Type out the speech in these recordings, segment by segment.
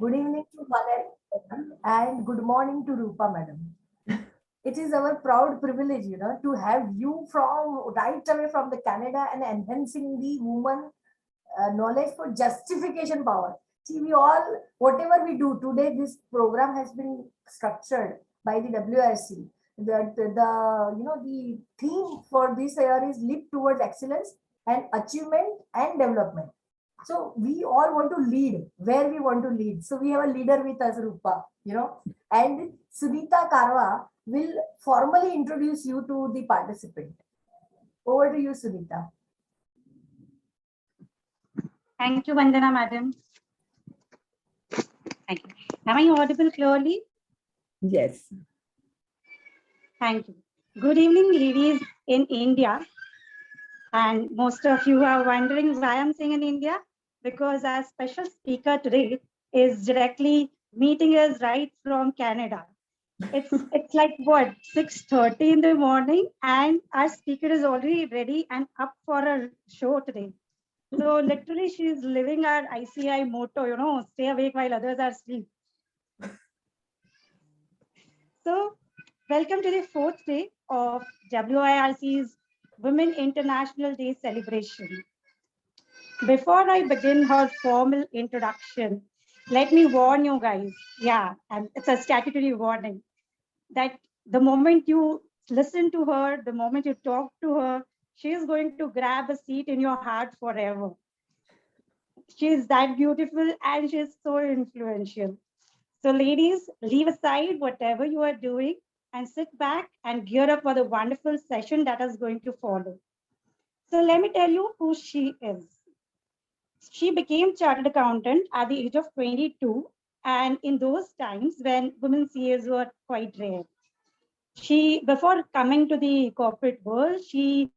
Good evening to Valerie and good morning to Rupa madam. It is our proud privilege, to have you from right away from the Canada and enhancing the woman knowledge for justification power. See, we all, whatever we do today, this program has been structured by the WRC. The theme for this year is leap towards excellence and achievement and development. So we all want to lead where we want to lead. So we have a leader with us, Rupa, and Sunita Karwa will formally introduce you to the participant. Over to you, Sunita. Thank you, Vandana, madam. Thank you. Am I audible clearly? Yes. Thank you. Good evening, ladies in India. And most of you are wondering why I'm saying in India, because our special speaker today is directly meeting us right from Canada. It's like what, 6:30 in the morning, and our speaker is already ready and up for a show today. So literally she's living our ICI motto, stay awake while others are asleep. So welcome to the fourth day of WIRC's Women International Day celebration. Before I begin her formal introduction, let me warn you guys, and it's a statutory warning, that the moment you listen to her, the moment you talk to her, she is going to grab a seat in your heart forever. She is that beautiful and she is so influential. So ladies, leave aside whatever you are doing and sit back and gear up for the wonderful session that is going to follow. So let me tell you who she is. She became chartered accountant at the age of 22, and in those times when women CAs were quite rare. Before coming to the corporate world, she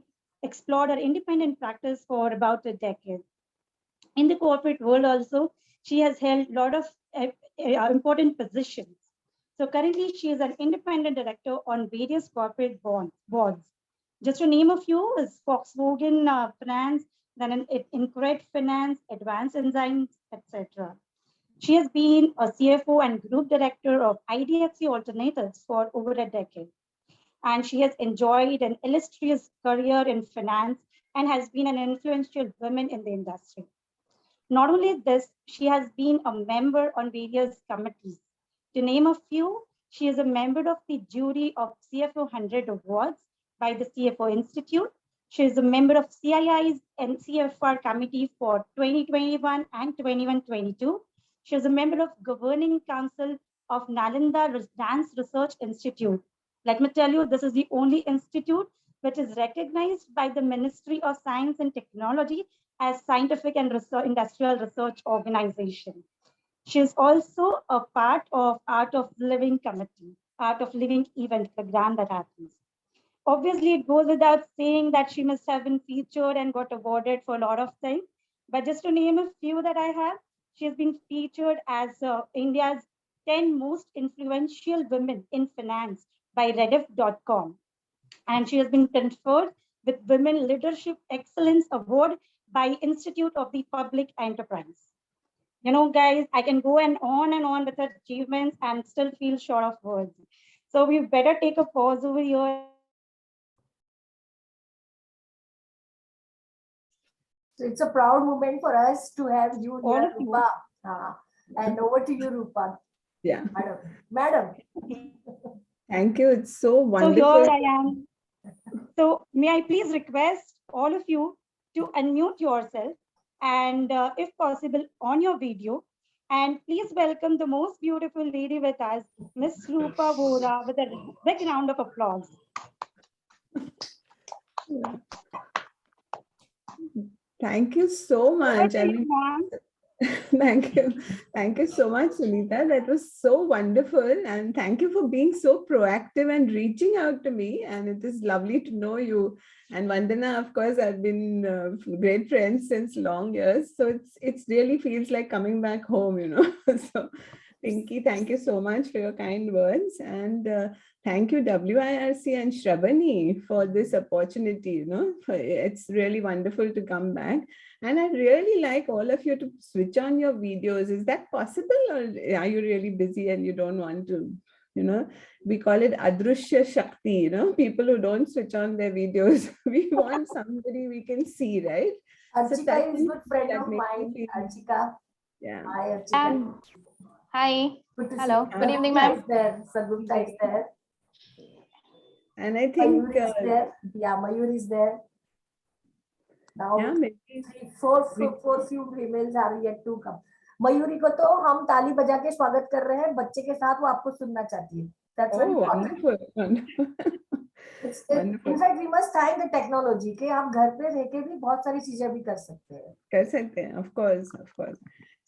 explored her independent practice for about a decade. In the corporate world also, she has held a lot of important positions. So currently, she is an independent director on various corporate boards. Just to name a few is Volkswagen Finance, then Incred Finance, Advanced Enzymes, etc. She has been a CFO and group director of IDFC Alternatives for over a decade. And she has enjoyed an illustrious career in finance and has been an influential woman in the industry. Not only this, she has been a member on various committees. To name a few, she is a member of the jury of CFO 100 Awards by the CFO Institute. She is a member of CII's and CFR committee for 2021 and 21-22. She is a member of Governing Council of Nalanda Dance Research Institute. Let me tell you, this is the only institute which is recognized by the Ministry of Science and Technology as scientific and industrial research organization. She is also a part of Art of Living Committee, Art of Living event program that happens. Obviously, it goes without saying that she must have been featured and got awarded for a lot of things. But just to name a few that I have, she has been featured as India's 10 most influential women in finance by Rediff.com. And she has been conferred with Women Leadership Excellence Award by Institute of the Public Enterprise. Guys, I can go and on with her achievements and still feel short of words. So we better take a pause over here. So it's a proud moment for us to have you here, Rupa. And over to you, Rupa. Yeah. Madam. Thank you. It's so wonderful. So here I am. So may I please request all of you to unmute yourself and if possible on your video, and please welcome the most beautiful lady with us, Miss Rupa Vora, with a big round of applause. Thank you so much. Thank you. Thank you so much, Sunita. That was so wonderful. And thank you for being so proactive and reaching out to me. And it is lovely to know you. And Vandana, of course, I've been great friends since long years. So it's really feels like coming back home, So Pinky, thank you so much for your kind words. And thank you, WIRC and Shravani, for this opportunity. It's really wonderful to come back. And I'd really like all of you to switch on your videos. Is that possible, or are you really busy and you don't want to? We call it Adrushya Shakti, people who don't switch on their videos. We want somebody we can see, right? So Archika is that, good friend that of makes me mine. feel, Archika. yeah. Hi, Archika. Hi. Good to Hello. see Good you. evening, Sagupta ma'am. is there. Sagupta is there. And I think, Mayur is there. Yeah, Mayur is there. Now, yeah, maybe four few females are yet to come. Mayuri को तो हम ताली बजा के स्वागत कर रहे हैं, बच्चे के साथ वो आपको सुनना चाहती है. That's very important. wonderful. In fact, we must thank the technology कि आप घर पे रह के भी बहुत सारी चीजें भी कर सकते हैं. कर सकते हैं, of course.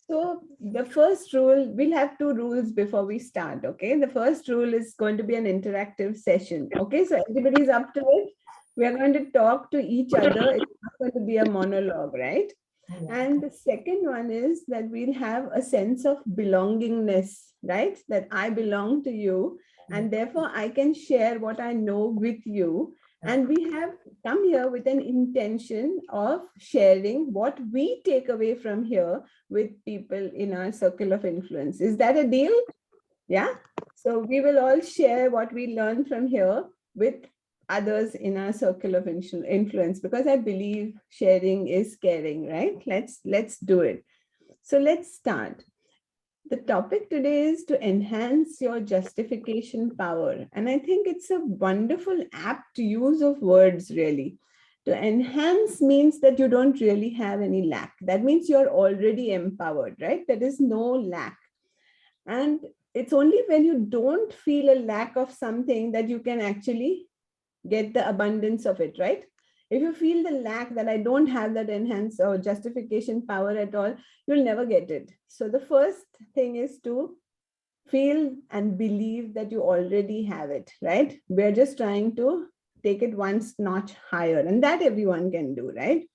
So the first rule, we'll have 2 rules before we start, okay? The first rule is going to be an interactive session, okay? So everybody's up to it. We are going to talk to each other. It's not going to be a monologue, right? And the second one is that we'll have a sense of belongingness, right? That I belong to you, and therefore I can share what I know with you. And we have come here with an intention of sharing what we take away from here with people in our circle of influence. Is that a deal? Yeah. So we will all share what we learn from here with others in our circle of influence, because I believe sharing is caring, right? Let's do it. So let's start. The topic today is to enhance your justification power. And I think it's a wonderful apt use of words, really. To enhance means that you don't really have any lack. That means you're already empowered, right? There is no lack. And it's only when you don't feel a lack of something that you can actually get the abundance of it, right? If you feel the lack that I don't have that enhance or justification power at all, you'll never get it. So the first thing is to feel and believe that you already have it, right? We're just trying to take it one notch higher, and that everyone can do, right?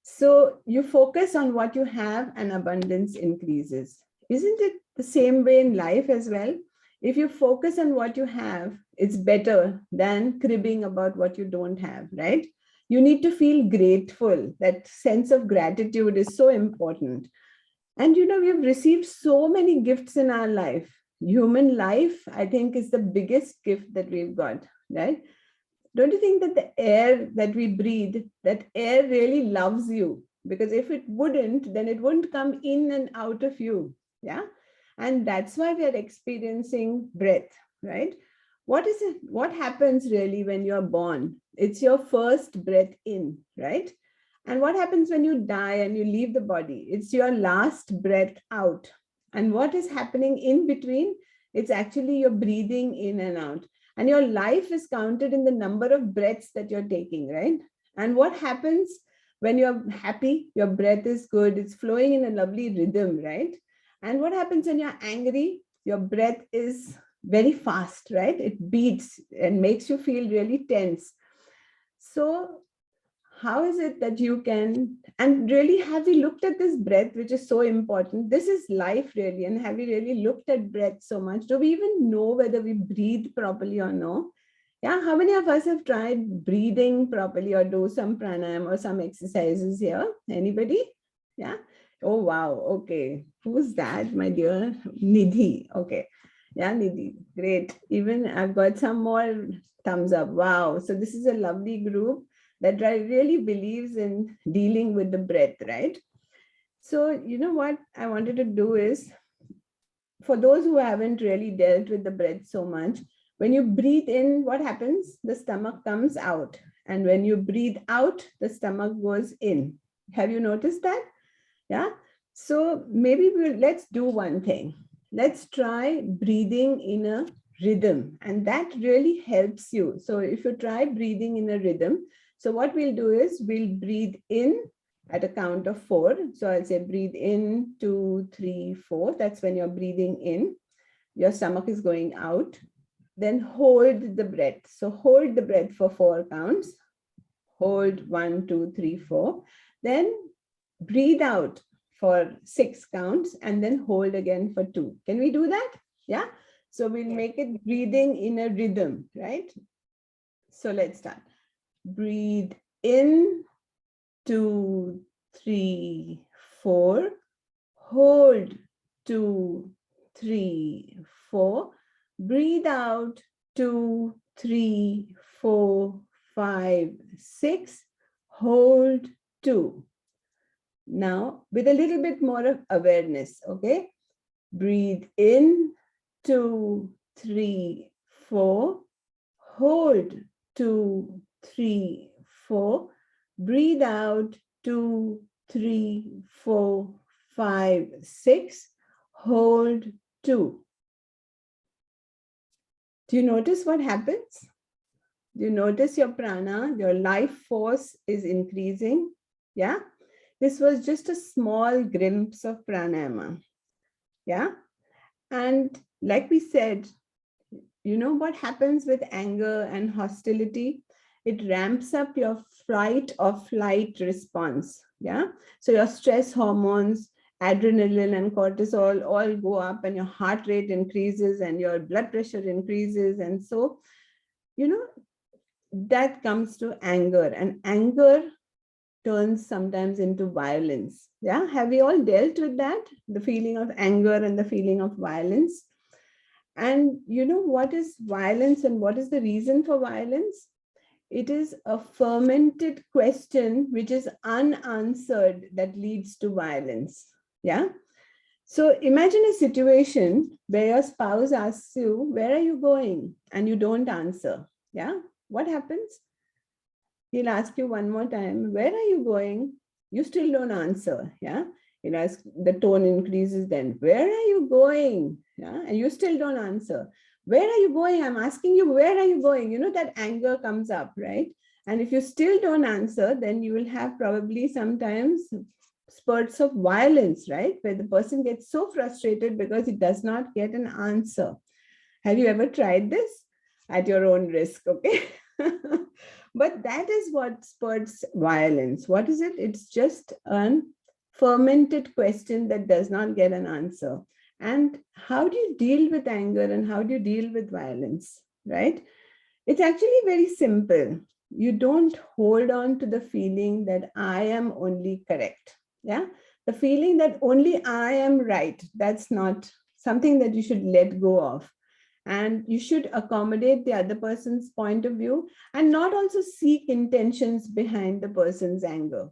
So you focus on what you have and abundance increases. Isn't it the same way in life as well? If you focus on what you have, it's better than cribbing about what you don't have, right? You need to feel grateful. That sense of gratitude is so important. And we've received so many gifts in our life. Human life, I think, is the biggest gift that we've got, right? Don't you think that the air that we breathe, that air really loves you? Because if it wouldn't, then it wouldn't come in and out of you. Yeah. And that's why we are experiencing breath, right? What is it? What happens really when you're born? It's your first breath in, right? And what happens when you die and you leave the body? It's your last breath out. And what is happening in between? It's actually you're breathing in and out. And your life is counted in the number of breaths that you're taking, right? And what happens when you're happy? Your breath is good. It's flowing in a lovely rhythm, right? And what happens when you're angry? Your breath is very fast, right? It beats and makes you feel really tense. So how is it that you can, and really, have we looked at this breath, which is so important? This is life, really. And have we really looked at breath so much? Do we even know whether we breathe properly or no? Yeah, how many of us have tried breathing properly or do some pranayama or some exercises here? Anybody? Yeah. Oh, wow. Okay. Who's that, my dear? Nidhi. Okay. Yeah, Nidhi. Great. Even I've got some more thumbs up. Wow. So this is a lovely group that really believes in dealing with the breath, right? So, you know what I wanted to do is, for those who haven't really dealt with the breath so much, when you breathe in, what happens? The stomach comes out. And when you breathe out, the stomach goes in. Have you noticed that? Yeah. So maybe let's do one thing. Let's try breathing in a rhythm, and that really helps you. So if you try breathing in a rhythm, so what we'll do is we'll breathe in at a count of 4. So I'll say breathe in, 2, 3, 4. That's when you're breathing in. Your stomach is going out. Then hold the breath. So hold the breath for 4 counts. Hold 1, 2, 3, 4. Then breathe out for 6 counts and then hold again for 2. Can we do that? Yeah. So we'll make it breathing in a rhythm, right? So let's start. Breathe in, 2, 3, 4. Hold, 2, 3, 4. Breathe out, 2, 3, 4, 5, 6. Hold, 2. Now, with a little bit more of awareness, okay? Breathe in, 2, 3, 4. Hold, 2, 3, 4. Breathe out, 2, 3, 4, 5, 6. Hold, 2. Do you notice what happens? Do you notice your prana, your life force is increasing? Yeah. This was just a small glimpse of pranayama. Yeah. And like we said, you know what happens with anger and hostility? It ramps up your fight or flight response. Yeah. So your stress hormones, adrenaline and cortisol all go up, and your heart rate increases and your blood pressure increases. And so, you know, that comes to anger, and anger turns sometimes into violence. Yeah. Have we all dealt with that? The feeling of anger and the feeling of violence. And you know what is violence and what is the reason for violence? It is a fermented question which is unanswered that leads to violence. Yeah. So imagine a situation where your spouse asks you, "Where are you going?" and you don't answer. Yeah. What happens? He'll ask you one more time, "Where are you going?" You still don't answer. Yeah. He'll ask, the tone increases then, "Where are you going?" Yeah. And you still don't answer. "Where are you going? I'm asking you, where are you going?" You know, that anger comes up, right? And if you still don't answer, then you will have probably sometimes spurts of violence, right? Where the person gets so frustrated because he does not get an answer. Have you ever tried this? At your own risk, okay? But that is what spurts violence. What is it? It's just a fermented question that does not get an answer. And how do you deal with anger and how do you deal with violence, right? It's actually very simple. You don't hold on to the feeling that I am only correct. Yeah. The feeling that only I am right. That's not something that you should let go of. And you should accommodate the other person's point of view and not also seek intentions behind the person's anger.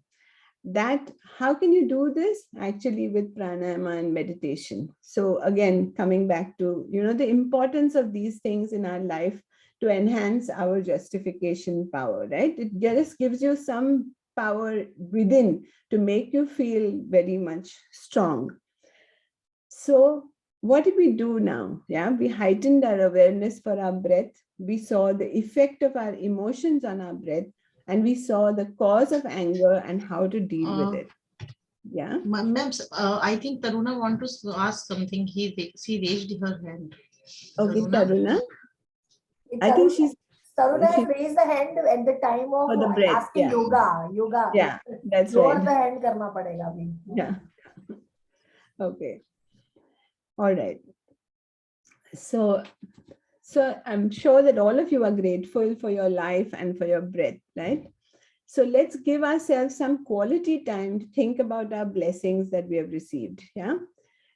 That, how can you do this? Actually, with pranayama and meditation. So again, coming back to, you know, the importance of these things in our life to enhance our justification power, right? It just gives you some power within to make you feel very much strong. So what did we do now? Yeah, we heightened our awareness for our breath. We saw the effect of our emotions on our breath, and we saw the cause of anger and how to deal with it. Yeah. Ma'am, I think Taruna wants to ask something. She raised her hand. Okay, Taruna? Taruna. I think she's Taruna she, has raised the hand at the time of for the breath. asking Yeah. yoga. Yeah, that's Lower right. the hand karna padega abhi. Yeah. Okay. All right. So I'm sure that all of you are grateful for your life and for your breath, right? So let's give ourselves some quality time to think about our blessings that we have received. Yeah.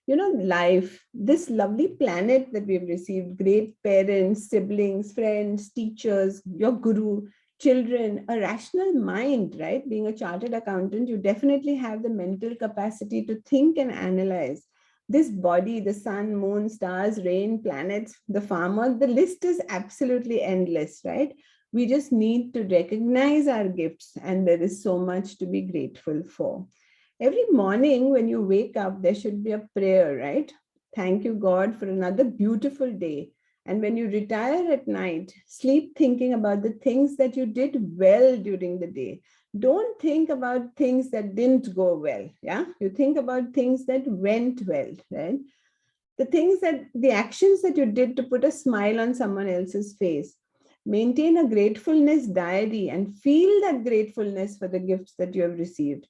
You know, life, this lovely planet that we've received, great parents, siblings, friends, teachers, your guru, children, a rational mind, right? Being a chartered accountant, you definitely have the mental capacity to think and analyze. This body, the sun, moon, stars, rain, planets, the farmer, the list is absolutely endless, right? We just need to recognize our gifts, and there is so much to be grateful for. Every morning when you wake up, there should be a prayer, right? Thank you, God, for another beautiful day. And when you retire at night, sleep thinking about the things that you did well during the day. Don't think about things that didn't go well. Yeah. You think about things that went well, right? The actions that you did to put a smile on someone else's face. Maintain a gratefulness diary and feel that gratefulness for the gifts that you have received.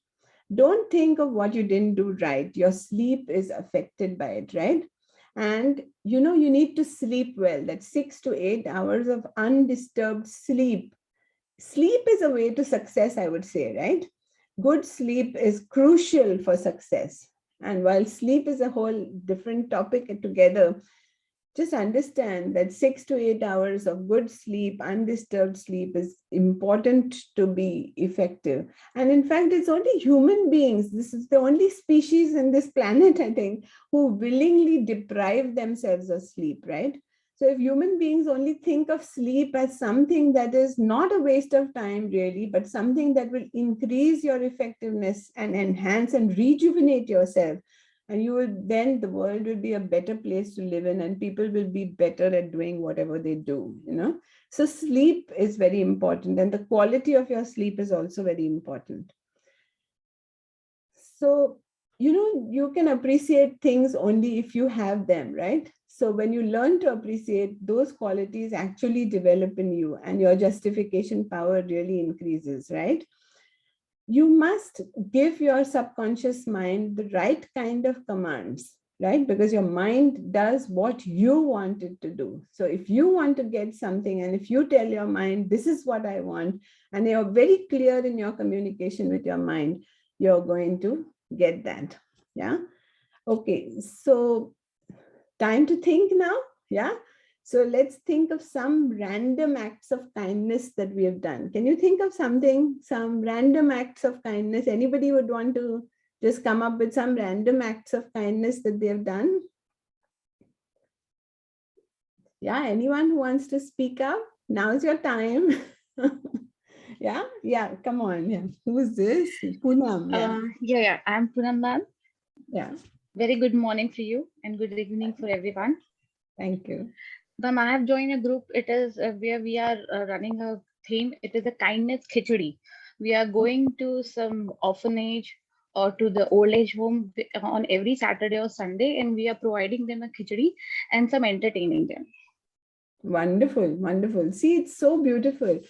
Don't think of what you didn't do right. Your sleep is affected by it, right? And you know, you need to sleep well. That's 6 to 8 hours of undisturbed sleep. Sleep is a way to success, I would say, right? good sleep is crucial for success. And while sleep is a whole different topic together, just understand that 6 to 8 hours of good sleep, undisturbed sleep, is important to be effective. And in fact, it's only human beings, this is the only species in this planet, I think, who willingly deprive themselves of sleep, right? So if human beings only think of sleep as something that is not a waste of time really, but something that will increase your effectiveness and enhance and rejuvenate yourself, and you will, then the world will be a better place to live in, and people will be better at doing whatever they do, you know. So sleep is very important, and the quality of your sleep is also very important. So, you know, you can appreciate things only if you have them, right? So when you learn to appreciate, those qualities actually develop in you, and your justification power really increases, right? You must give your subconscious mind the right kind of commands, right? Because your mind does what you want it to do. So if you want to get something, and if you tell your mind, this is what I want, and you're very clear in your communication with your mind, you're going to get that. Yeah. Okay. So time to think now. Yeah. So let's think of some random acts of kindness that we have done. Can you think of something, some random acts of kindness? Anybody would want to just come up with some random acts of kindness that they have done? Yeah, anyone who wants to speak up? Now's your time. Yeah, come on. Yeah. Who's this? Poonam. Yeah, I'm Poonam ma'am. Yeah. Very good morning for you and good evening for everyone. Thank you. Ma'am, I have joined a group. It is where we are running a theme. It is a kindness khichdi. We are going to some orphanage or to the old age home on every Saturday or Sunday, and we are providing them a khichdi and some entertaining them. Wonderful, wonderful. See, it's so beautiful.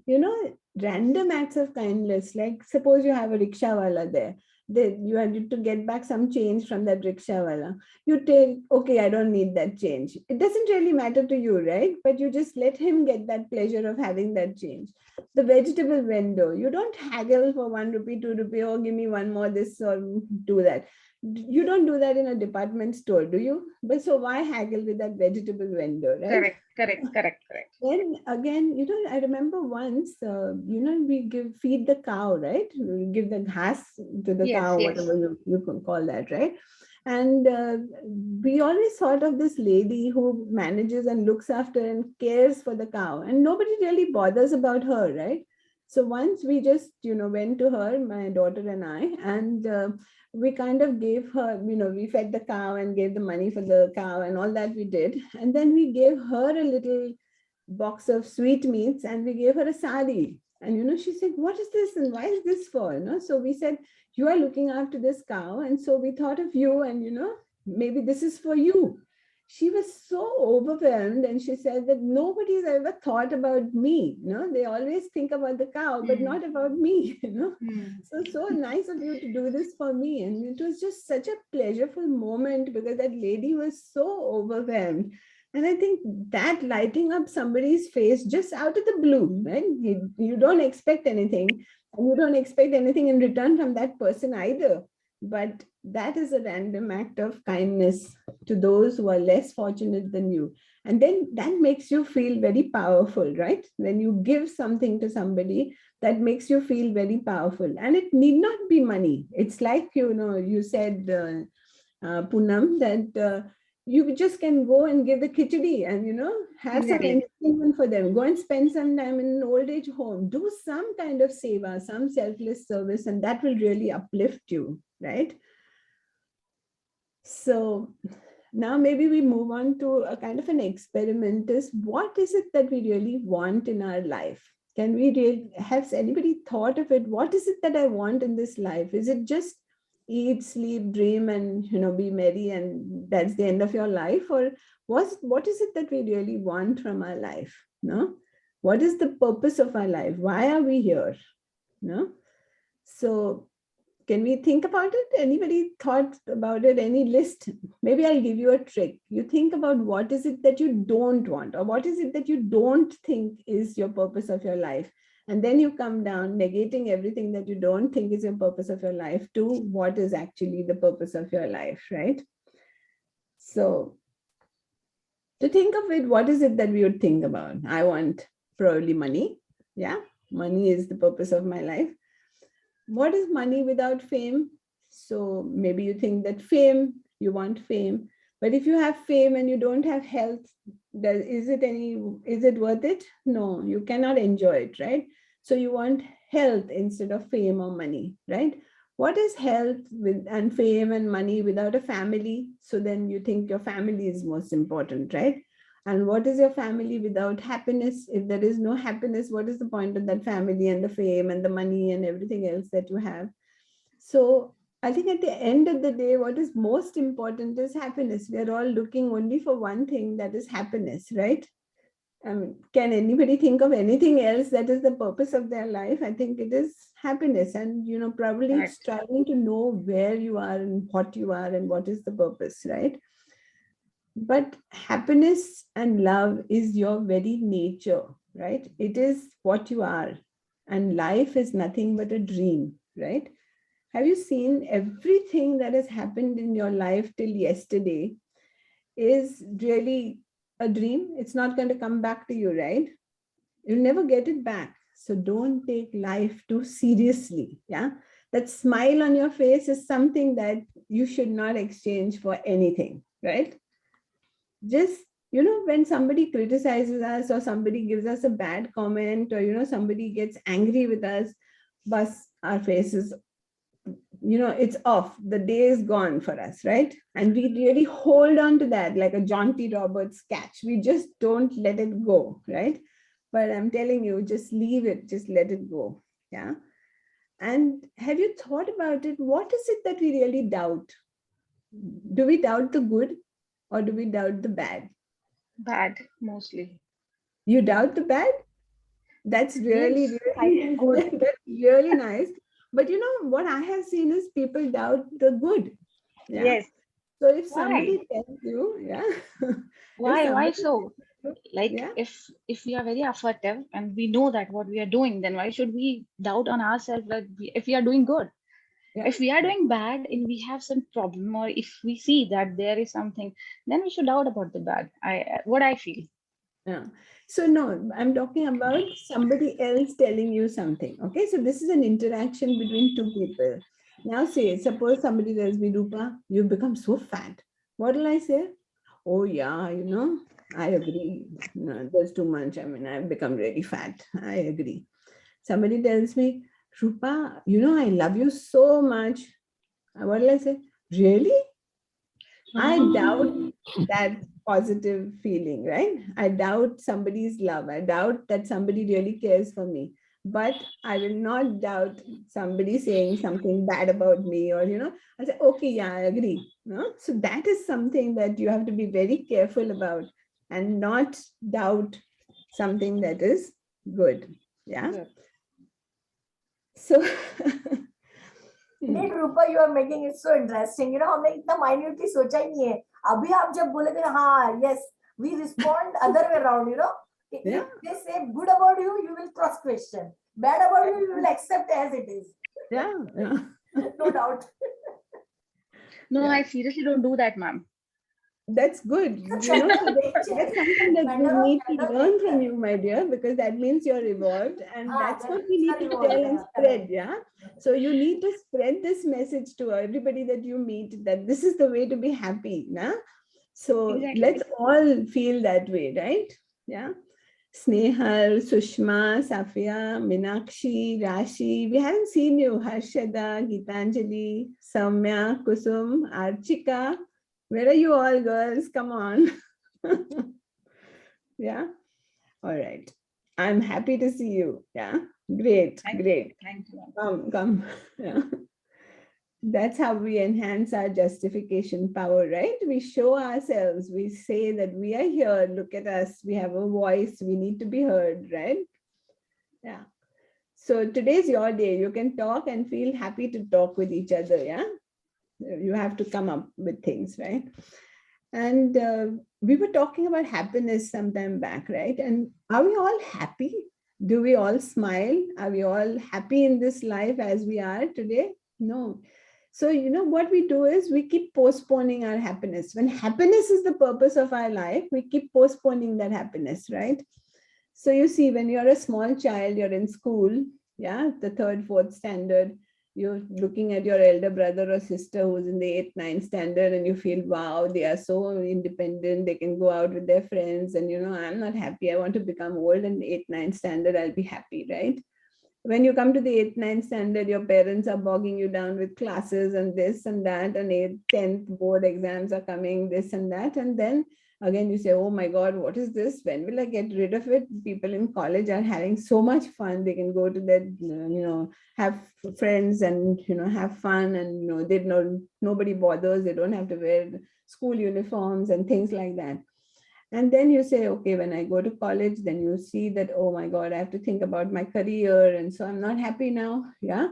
You know, random acts of kindness, like suppose you have a rickshaw wala there, then you are to get back some change from that rickshaw wala. You take, okay, I don't need that change. It doesn't really matter to you, right? But you just let him get that pleasure of having that change. The vegetable vendor, you don't haggle for 1 rupee, 2 rupee, or give me one more this or do that. You don't do that in a department store, do you? But so why haggle with that vegetable vendor, right? Correct. Then again, you know, I remember once, you know, we feed the cow, right? We give the grass to the Yes, cow, yes. whatever you can call that, right? And we always thought of this lady who manages and looks after and cares for the cow, and nobody really bothers about her, right? So once we just, you know, went to her, my daughter and I, and we kind of gave her, you know, we fed the cow and gave the money for the cow and all that we did. And then we gave her a little box of sweetmeats and we gave her a sari. And, you know, she said, what is this and why is this for? You know? So we said, you are looking after this cow. And so we thought of you and, you know, maybe this is for you. She was so overwhelmed and she said that nobody's ever thought about me. You know, they always think about the cow, but not about me, you know. So nice of you to do this for me. And it was just such a pleasurable moment because that lady was so overwhelmed. And I think that lighting up somebody's face just out of the blue, right? You don't expect anything, and you don't expect anything in return from that person either. But that is a random act of kindness to those who are less fortunate than you. And then that makes you feel very powerful, right? When you give something to somebody, that makes you feel very powerful. And it need not be money. It's like, you know, you said, Poonam, that you just can go and give the khichdi and, you know, have some Exactly. entertainment for them. Go and spend some time in an old age home. Do some kind of seva, some selfless service, and that will really uplift you, right? So now maybe we move on to a kind of an experiment. Is what is it that we really want in our life? Can we really, has anybody thought of it? What is it that I want in this life? Is it just eat, sleep, dream, and, you know, be merry, and that's the end of your life? Or what is it that we really want from our life? No, what is the purpose of our life? Why are we here? No, so can we think about it? Anybody thought about it? Any list? Maybe I'll give you a trick. You think about what is it that you don't want, or what is it that you don't think is your purpose of your life, And then you come down, negating everything that you don't think is your purpose of your life to what is actually the purpose of your life, right? So to think of it, what is it that we would think about? I want probably money. Yeah, money is the purpose of my life. What is money without fame? So maybe you think that fame, you want fame. But if you have fame and you don't have health, is it worth it? No, you cannot enjoy it, right? So you want health instead of fame or money, right? What is health and fame and money without a family? So then you think your family is most important, right? And what is your family without happiness? If there is no happiness, what is the point of that family and the fame and the money and everything else that you have? So I think at the end of the day, what is most important is happiness. We are all looking only for one thing, that is happiness, right? I mean, can anybody think of anything else that is the purpose of their life? I think it is happiness, and probably Right. striving to know where you are and what you are and what is the purpose, right? But happiness and love is your very nature, right? It is what you are, and life is nothing but a dream, right? Have you seen everything that has happened in your life till yesterday is really a dream? It's not going to come back to you, right? You'll never get it back. So don't take life too seriously. Yeah. That smile on your face is something that you should not exchange for anything, right? Just, when somebody criticizes us or somebody gives us a bad comment or, somebody gets angry with us, but our faces, it's off. The day is gone for us, right? And we really hold on to that like a John T. Roberts catch. We just don't let it go, right? But I'm telling you, just leave it, just let it go. Yeah. And have you thought about it? What is it that we really doubt? Do we doubt the good or do we doubt the bad? Bad, mostly. You doubt the bad? That's really, Yes, I really, think good. that's really nice. But what I have seen is people doubt the good. Yeah. Yes. So if Why? somebody tells you, yeah, if Why somebody so? tells you, Like yeah, if we are very assertive and we know that what we are doing, then why should we doubt on ourselves if we are doing good? yeah, If we are doing bad and we have some problem, or if we see that there is something, then we should doubt about the bad. What I feel. yeah. So no, I'm talking about somebody else telling you something. Okay, so this is an interaction between two people. Now suppose somebody tells me, Rupa, you've become so fat. What will I say? Oh yeah, I agree. No, there's too much. I mean, I've become really fat. I agree. Somebody tells me, Rupa, I love you so much. What will I say? Really? I doubt that positive feeling, right? I doubt somebody's love. I doubt that somebody really cares for me. But I will not doubt somebody saying something bad about me, or, I say, okay, yeah, I agree. No? So that is something that you have to be very careful about and not doubt something that is good. Yeah. Good. So Indeed, Rupa, you are making it so interesting. हमने इतना minutely सोचा ही नहीं है. अभी आप जब बोले थे ना, हाँ, yes, we respond other way around. Yeah. If they say good about you, you will cross question. Bad about you, you will accept as it is. Yeah. No doubt. No, Yeah. I seriously don't do that, ma'am. That's good. It's So a that's something that we matter of need to learn nature. from you, my dear, because that means you're evolved, and that's that what we need are to evolved, tell and yeah, spread. correct. Yeah. So you need to spread this message to everybody that you meet, that this is the way to be happy. Nah? So Exactly. let's all feel that way, right? Yeah. Snehal, Sushma, Safia, Minakshi, Rashi. We haven't seen you. Harshada, Gitanjali, Samya, Kusum, Archika. Where are you all, girls? Come on. Yeah. All right. I'm happy to see you. Yeah. Great. Thank Great. you. Thank you, ma'am. Come. Yeah. That's how we enhance our justification power, right? We show ourselves, we say that we are here, look at us, we have a voice, we need to be heard, right? Yeah. So today's your day. You can talk and feel happy to talk with each other, yeah? You have to come up with things, right? And we were talking about happiness some time back, right? And are we all happy? Do we all smile? Are we all happy in this life as we are today? No. So, what we do is we keep postponing our happiness. When happiness is the purpose of our life, we keep postponing that happiness, right? So you see, when you're a small child, you're in school, yeah, the third, fourth standard, you're looking at your elder brother or sister who's in the eighth, ninth standard, and you feel, wow, they are so independent. They can go out with their friends. And, I'm not happy. I want to become old, and eighth, ninth standard, I'll be happy, right? When you come to the eighth, ninth standard, your parents are bogging you down with classes and this and that, and eighth, 10th board exams are coming, this and that. And then again, you say, oh my God, what is this? When will I get rid of it? People in college are having so much fun. They can go to their, have friends and, have fun, and, they know nobody bothers. They don't have to wear school uniforms and things like that. And then you say, okay, when I go to college, then you see that, oh my God, I have to think about my career. And so I'm not happy now. Yeah.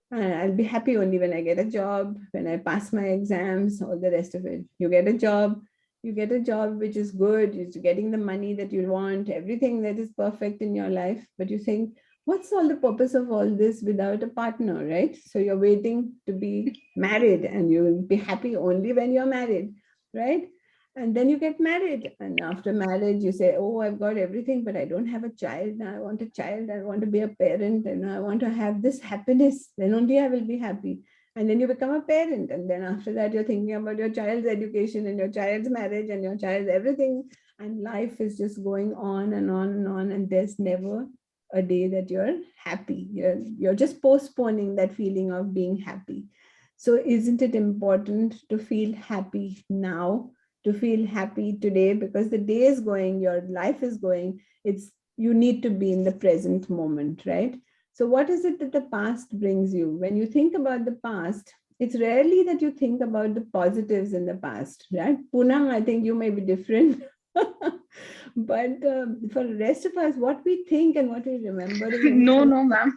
And I'll be happy only when I get a job, when I pass my exams, all the rest of it. You get a job which is good, it's getting the money that you want, everything that is perfect in your life. But you think, what's all the purpose of all this without a partner, right? So you're waiting to be married, and you'll be happy only when you're married, right? And then you get married, and after marriage you say, oh, I've got everything, but I don't have a child. Now I want a child, I want to be a parent, and I want to have this happiness, then only I will be happy. And then you become a parent, and then after that you're thinking about your child's education and your child's marriage and your child's everything, and life is just going on and on and on, and there's never a day that you're happy. You're just postponing that feeling of being happy. So isn't it important to feel happy now, to feel happy today? Because the day is going, your life is going, you need to be in the present moment, right? So what is it that the past brings you? When you think about the past, it's rarely that you think about the positives in the past, right? Poonam, I think you may be different. But for the rest of us, what we think and what we remember is No, ma'am.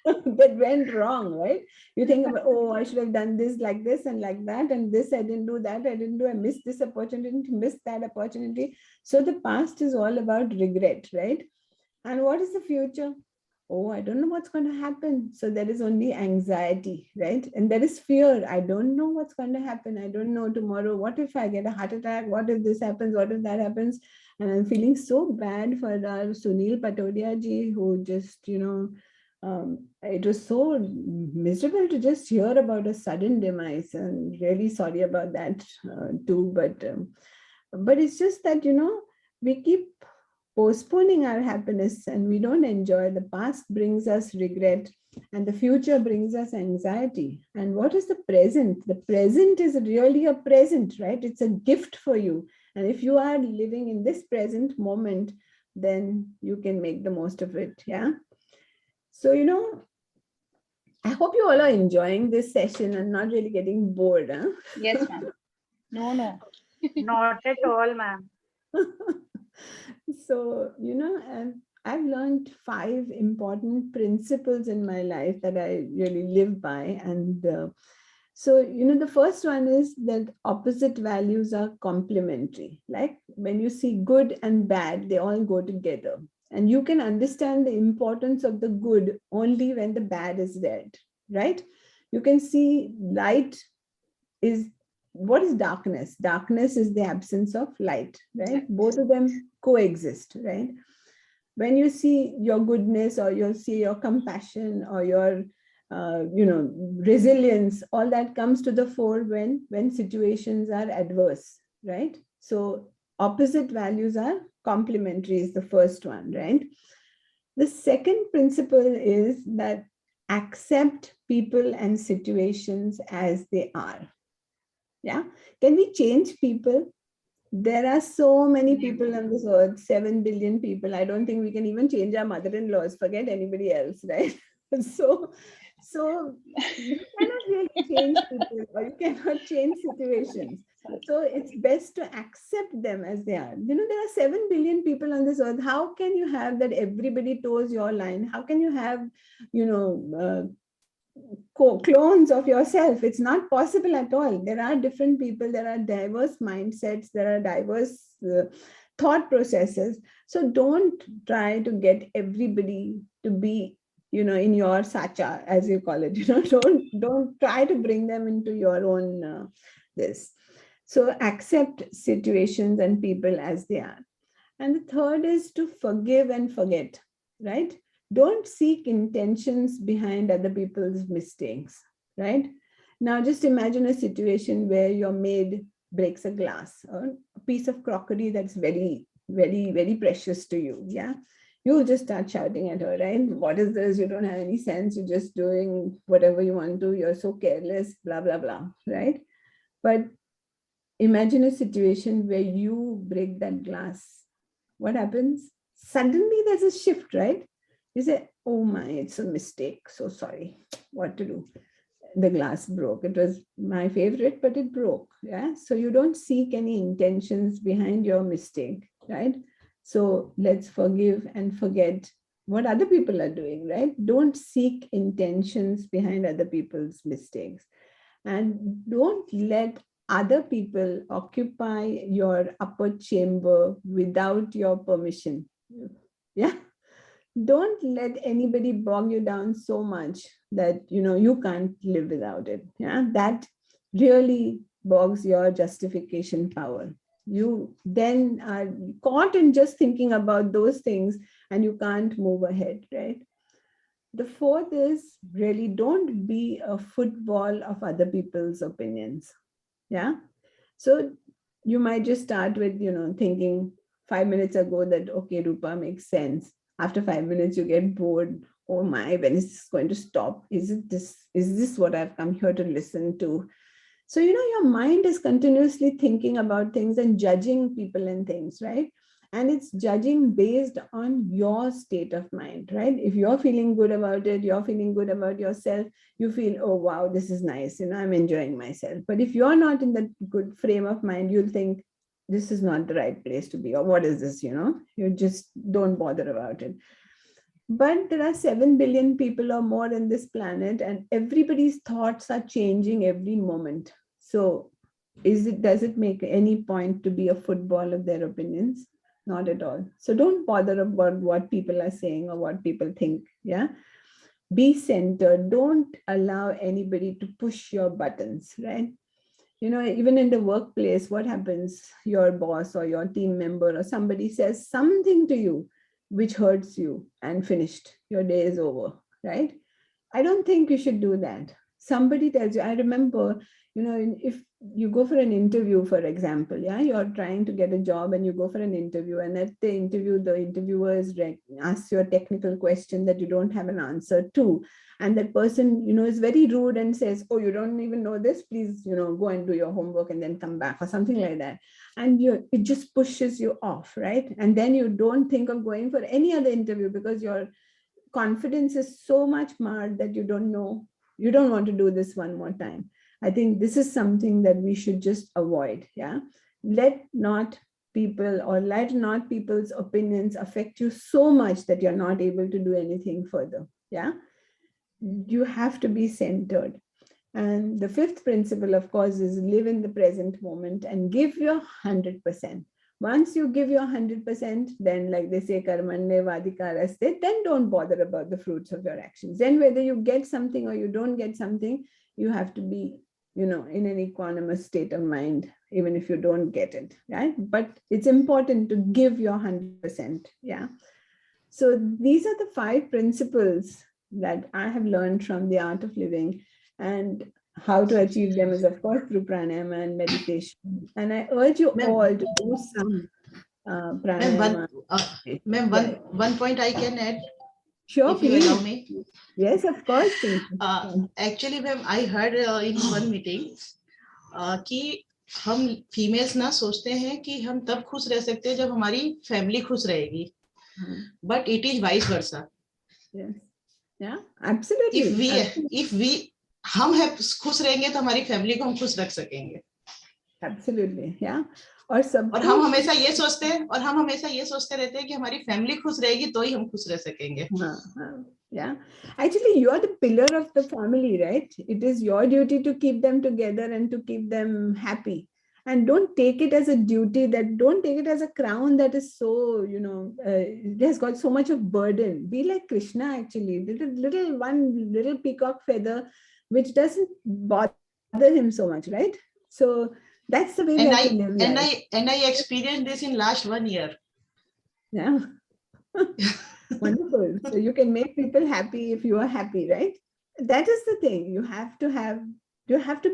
that went wrong, right? You think about, oh, I should have done this like this and like that, and this I didn't do, that I didn't do, I missed this opportunity, missed that opportunity. So the past is all about regret, right? And what is the future? Oh, I don't know what's going to happen. So there is only anxiety, right? And there is fear. I don't know what's going to happen. I don't know tomorrow. What if I get a heart attack? What if this happens? What if that happens? And I'm feeling so bad for our Sunil Patodia ji, who just, it was so miserable to just hear about a sudden demise, and really sorry about that too. But it's just that, we keep postponing our happiness and we don't enjoy. The past brings us regret, and the future brings us anxiety. And what is the present? The present is really a present, right? It's a gift for you. And if you are living in this present moment, then you can make the most of it. Yeah. So, I hope you all are enjoying this session and not really getting bored. Huh? Yes, ma'am. No. Not at all, ma'am. So, I've learned 5 important principles in my life that I really live by. And so, the first one is that opposite values are complementary. Like when you see good and bad, they all go together. And you can understand the importance of the good only when the bad is there, right? You can see light is, what is darkness? Darkness is the absence of light, right? Both of them coexist, right? When you see your goodness, or you see your compassion, or your resilience, all that comes to the fore when situations are adverse, right? So opposite values are complementary is the first one, right? The second principle is that accept people and situations as they are. Yeah. Can we change people? There are so many people on this earth, 7 billion people. I don't think we can even change our mother-in-laws, forget anybody else, right? So you cannot really change people, or you cannot change situations. So it's best to accept them as they are. There are 7 billion people on this earth. How can you have that everybody toes your line? How can you have, clones of yourself? It's not possible at all. There are different people, there are diverse mindsets, there are diverse thought processes. So don't try to get everybody to be, in your sacha, as you call it. Don't try to bring them into your own this. So accept situations and people as they are. And the third is to forgive and forget, right? Don't seek intentions behind other people's mistakes, right? Now, just imagine a situation where your maid breaks a glass or a piece of crockery that's very, very, very precious to you. Yeah. You'll just start shouting at her, right? What is this? You don't have any sense. You're just doing whatever you want to. You're so careless, blah, blah, blah, right? But imagine a situation where you break that glass. What happens? Suddenly there's a shift, right? You say, oh my, it's a mistake. So sorry. What to do? The glass broke. It was my favorite, but it broke. Yeah. So you don't seek any intentions behind your mistake, right? So let's forgive and forget what other people are doing, right? Don't seek intentions behind other people's mistakes. And don't let other people occupy your upper chamber without your permission. Yeah. Don't let anybody bog you down so much that you can't live without it. Yeah, that really bogs your justification power. You then are caught in just thinking about those things and you can't move ahead, right? The fourth is really don't be a football of other people's opinions. Yeah. So you might just start with, thinking 5 minutes ago that, okay, Rupa makes sense. After 5 minutes, you get bored. Oh my, when is this going to stop? Is this what I've come here to listen to? So, your mind is continuously thinking about things and judging people and things, right? And it's judging based on your state of mind, right? If you're feeling good about it, you're feeling good about yourself, you feel, oh, wow, this is nice. I'm enjoying myself. But if you're not in that good frame of mind, you'll think this is not the right place to be. Or what is this? You just don't bother about it. But there are 7 billion people or more in this planet, and everybody's thoughts are changing every moment. So does it make any point to be a football of their opinions? Not at all. So don't bother about what people are saying or what people think. Yeah. Be centered. Don't allow anybody to push your buttons, right? Even in the workplace, what happens? Your boss or your team member or somebody says something to you which hurts you and finished. Your day is over, right? I don't think you should do that. Somebody tells you, I remember, if you go for an interview, for example, yeah, you're trying to get a job and you go for an interview, and at the interview, the interviewer asks you a technical question that you don't have an answer to. And that person, is very rude and says, oh, you don't even know this, please, go and do your homework and then come back or something like that. And it just pushes you off, right? And then you don't think of going for any other interview because your confidence is so much marred that you don't want to do this one more time. I think this is something that we should just avoid. Yeah. Let not people's opinions affect you so much that you're not able to do anything further. Yeah. You have to be centered. And the fifth principle, of course, is live in the present moment and give your 100%. Once you give your 100%, then like they say, karmanye vadikaraste, then don't bother about the fruits of your actions. Then whether you get something or you don't get something, you have to be, in an equanimous state of mind, even if you don't get it, right? But it's important to give your 100%. Yeah. So these are the 5 principles that I have learned from the art of living, and how to achieve them is, of course, through pranayama and meditation. And I urge you all to do some pranayama. Ma'am, one point I can add. Sure, if you please. allow me. Yes, of course. Actually, ma'am, I heard in one meeting कि हम females ना सोचते हैं कि हम तब खुश रह सकते हैं जब हमारी फैमिली खुश रहेगी, but it is vice versa. Yeah, absolutely. if we हम है खुश रहेंगे तो हमारी फैमिली को हम खुश रख सकेंगे. Absolutely. Yeah. और हम हमेशा ये सोचते रहते हैं कि हमारी फैमिली खुश रहेगी तो ही हम खुश रह सकेंगे. Yeah, actually you are the pillar of the family, right? It is your duty to keep them together and to keep them happy. And don't take it as a duty, don't take it as a crown that is so, it has got so much of burden. Be like Krishna, actually, one little peacock feather, which doesn't bother him so much, right? So that's the way we have to live life. And I experienced this in last 1 year. Yeah. Wonderful. So you can make people happy if you are happy, right? That is the thing. You have to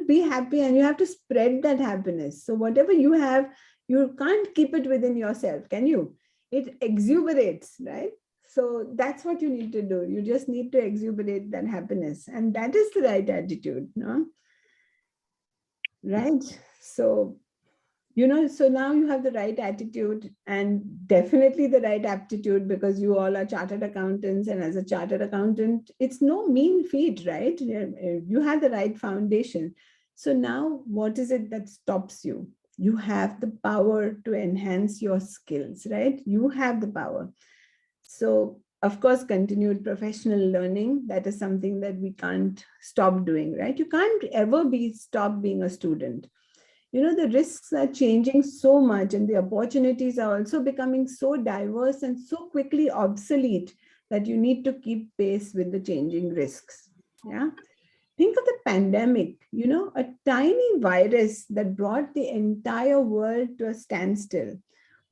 be happy, and you have to spread that happiness. So whatever you have, you can't keep it within yourself, can you? It exuberates, right? So that's what you need to do. You just need to exuberate that happiness. And that is the right attitude, no? Right? So so now you have the right attitude, and definitely the right aptitude, because you all are chartered accountants, and as a chartered accountant, it's no mean feat, right? You have the right foundation. So now what is it that stops you? You have the power to enhance your skills, right? You have the power. So of course, continued professional learning, that is something that we can't stop doing, right? You can't ever stop being a student. The risks are changing so much, and the opportunities are also becoming so diverse and so quickly obsolete that you need to keep pace with the changing risks. Yeah. Think of the pandemic, a tiny virus that brought the entire world to a standstill.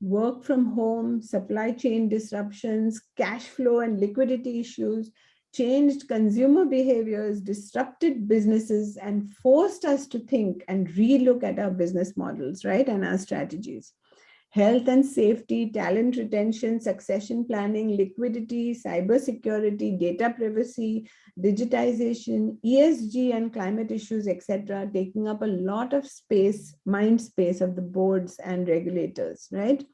Work from home, supply chain disruptions, cash flow and liquidity issues, changed consumer behaviors, disrupted businesses, and forced us to think and relook at our business models, right? And our strategies. Health and safety, talent retention, succession planning, liquidity, cybersecurity, data privacy, digitization, ESG and climate issues, etc., taking up a lot of space, mind space of the boards and regulators, right?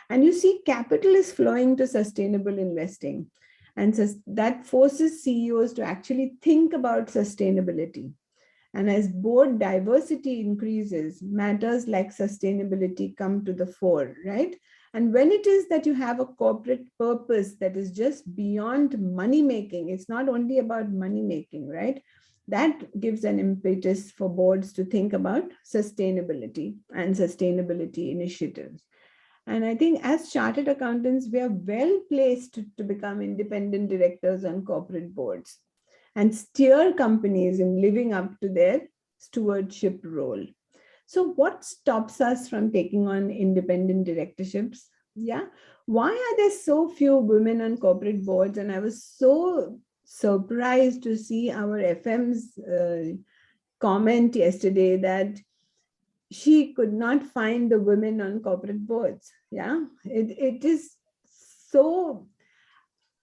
And you see, capital is flowing to sustainable investing. And that forces CEOs to actually think about sustainability. And as board diversity increases, matters like sustainability come to the fore, right? And when it is that you have a corporate purpose that is just beyond money making, it's not only about money making, right? That gives an impetus for boards to think about sustainability and sustainability initiatives. And I think as chartered accountants, we are well placed to become independent directors on corporate boards and steer companies in living up to their stewardship role. So what stops us from taking on independent directorships? Yeah. Why are there so few women on corporate boards? And I was so surprised to see our FM's comment yesterday that she could not find the women on corporate boards. Yeah, it is so,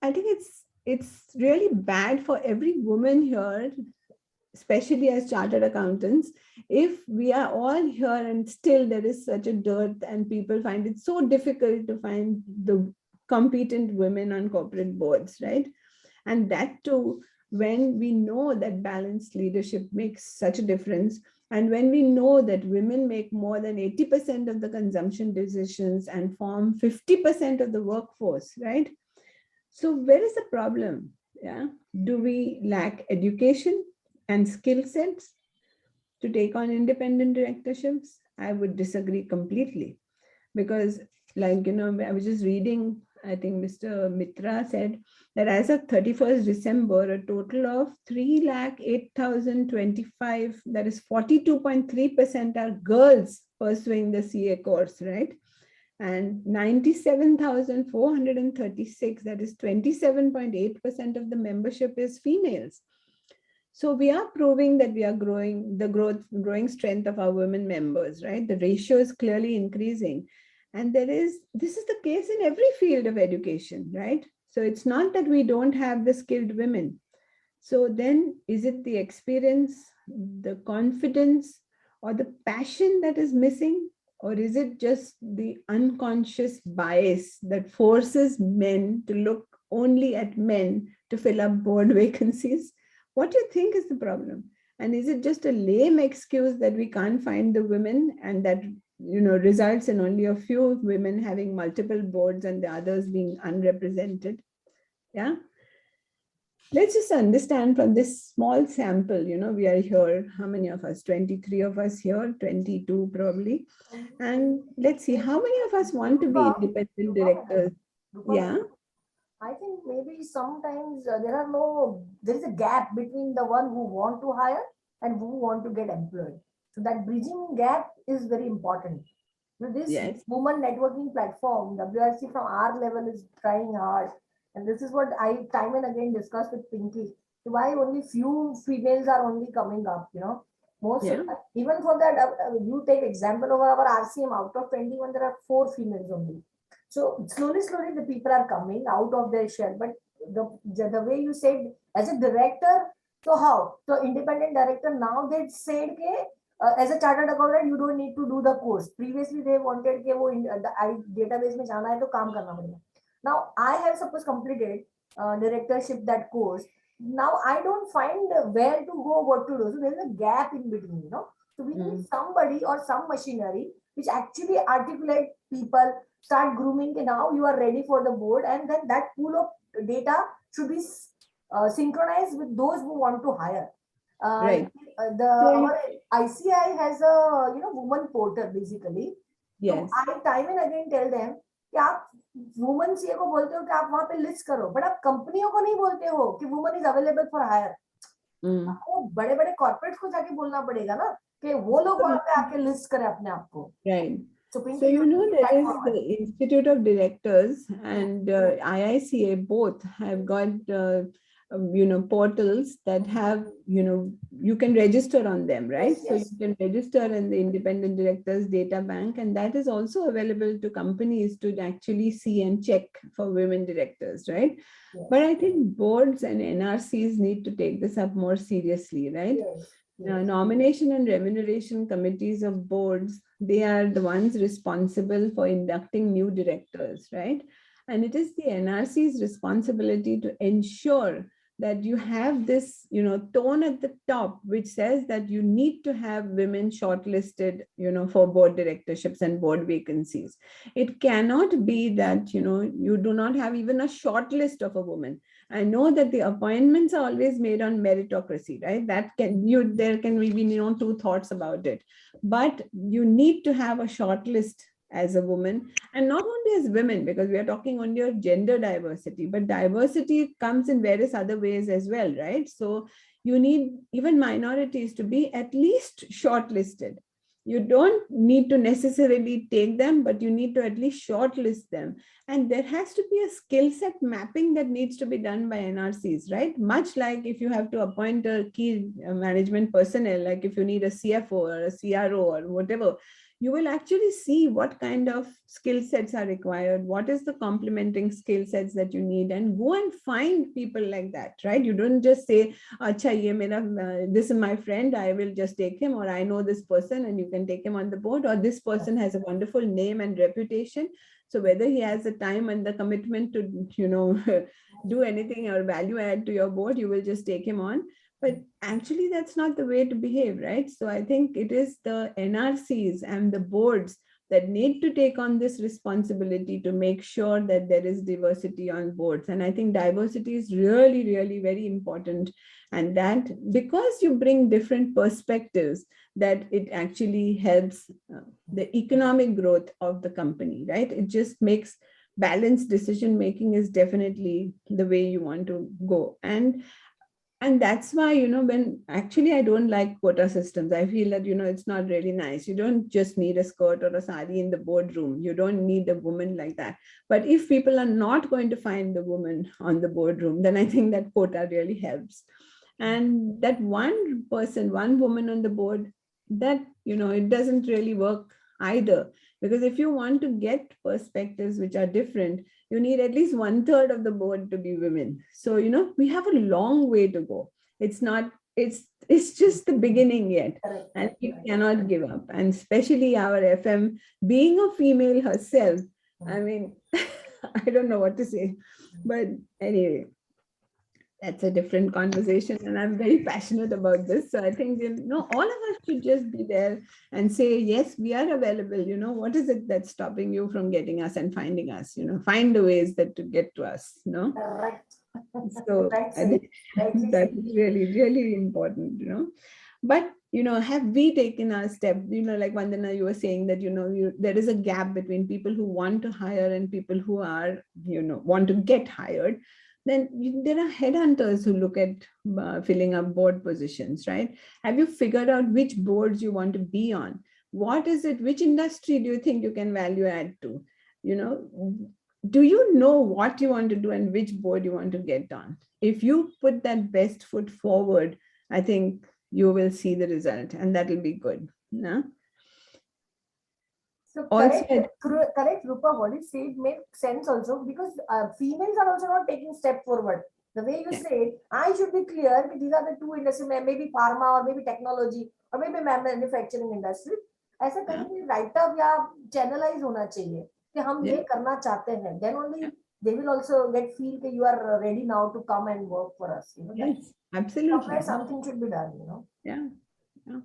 I think it's really bad for every woman here, especially as chartered accountants, if we are all here and still there is such a dearth and people find it so difficult to find the competent women on corporate boards, right? And that too, when we know that balanced leadership makes such a difference, and when we know that women make more than 80% of the consumption decisions and form 50% of the workforce, right? So where is the problem? Yeah. Do we lack education and skill sets to take on independent directorships? I would disagree completely, because I was just reading, I think Mr. Mitra said that as of 31st December, a total of 308,025, that is 42.3%, are girls pursuing the CA course, right? And 97,436, that is 27.8% of the membership is females. So we are proving that we are growing strength of our women members, right? The ratio is clearly increasing. And this is the case in every field of education, right? So it's not that we don't have the skilled women. So then is it the experience, the confidence, or the passion that is missing? Or is it just the unconscious bias that forces men to look only at men to fill up board vacancies? What do you think is the problem? And is it just a lame excuse that we can't find the women, and that results in only a few women having multiple boards and the others being unrepresented? Yeah. let's just understand from this small sample, we are here, how many of us? 23 of us here, 22 probably. And let's see, how many of us want to be independent directors? Yeah. I think maybe sometimes there is a gap between the one who want to hire and who want to get employed. So that bridging gap is very important. So this Yes. woman networking platform, WRC from our level is trying hard. And this is what I time and again discuss with Pinky. Why only few females are only coming up, Most Yeah. even for that, you take example of our RCM, out of 21, there are 4 females only. So slowly, the people are coming out of their shell. But the way you said, as a director, so how? So independent director, now they said, okay, as a chartered accountant, you don't need to do the course. Previously, they wanted कि वो database में जाना है तो काम करना पड़ेगा. Now I have suppose completed directorship that course. Now I don't find where to go, what to do. So there is a gap in between, So we need somebody or some machinery which actually articulate people, start grooming. Now you are ready for the board, and then that pool of data should be synchronized with those who want to hire. Right. Our ICI has a woman portal basically. Yes. So I time and again tell them कि आप woman CA को बोलते हो कि आप वहां पे list करो, बट आप कंपनियों को नहीं बोलते हो कि woman is available for hire. आपको बड़े बड़े कॉर्पोरेट्स को जाके बोलना पड़ेगा ना कि वो लोग वहां पे आके लिस्ट करें अपने आप को. Right. So there is the Institute of Directors and IICA both have got portals that have you can register on them, right? Yes, so yes. you can register in the Independent Directors Data Bank, and that is also available to companies to actually see and check for women directors, right? Yes. But I think boards and NRCs need to take this up more seriously, right? Yes. Yes. Nomination and remuneration committees of boards, they are the ones responsible for inducting new directors, right? And it is the NRC's responsibility to ensure that you have this, tone at the top, which says that you need to have women shortlisted, for board directorships and board vacancies. It cannot be that, you do not have even a short list of a woman. I know that the appointments are always made on meritocracy, right? There can be two thoughts about it, but you need to have a short list as a woman, and not only as women, because we are talking only of gender diversity, but diversity comes in various other ways as well, right? So you need even minorities to be at least shortlisted. You don't need to necessarily take them, but you need to at least shortlist them. And there has to be a skill set mapping that needs to be done by NRCs, right? Much like if you have to appoint a key management personnel, like if you need a CFO or a CRO or whatever, you will actually see what kind of skill sets are required, what is the complementing skill sets that you need, and go and find people like that, right? You don't just say, Acha, this is my friend, I will just take him, or I know this person and you can take him on the board, or this person has a wonderful name and reputation. So whether he has the time and the commitment to, do anything or value add to your board, you will just take him on. But actually, that's not the way to behave, right? So I think it is the NRCs and the boards that need to take on this responsibility to make sure that there is diversity on boards. And I think diversity is really, really very important. And that because you bring different perspectives, that it actually helps the economic growth of the company, right? It just makes balanced decision making is definitely the way you want to go. And that's why, when actually I don't like quota systems, I feel that, it's not really nice. You don't just need a skirt or a sari in the boardroom. You don't need a woman like that. But if people are not going to find the woman on the boardroom, then I think that quota really helps. And that one person, one woman on the board, that, it doesn't really work either. Because if you want to get perspectives which are different, you need at least 1/3 of the board to be women. So, we have a long way to go. It's just the beginning yet. And we cannot give up. And especially our FM, being a female herself, I mean, I don't know what to say. But anyway, that's a different conversation, and I'm very passionate about this. So I think, all of us should just be there and say, yes, we are available. What is it that's stopping you from getting us and finding us? Find the ways that to get to us. Correct. So Right, I think rightly that said. is really, really important, But, have we taken our step, like Vandana, you were saying that, there is a gap between people who want to hire and people who are, want to get hired. Then there are headhunters who look at filling up board positions, right? Have you figured out which boards you want to be on? What is it? Which industry do you think you can value add to? Do you know what you want to do and which board you want to get on? If you put that best foot forward, I think you will see the result, and that will be good. No? So Also, correct, Rupa, what you said makes sense also, because females are also not taking step forward. The way you yeah, said, I should be clear that these are the two industries, maybe pharma or maybe technology or maybe manufacturing industry. ऐसा yeah, कहीं भी write up या channelize होना चाहिए कि हम yeah, ये करना चाहते हैं. Then only yeah. they will also get feel that you are ready now to come and work for us. That's Yes, absolutely. somewhere something should be done. Yeah, yeah.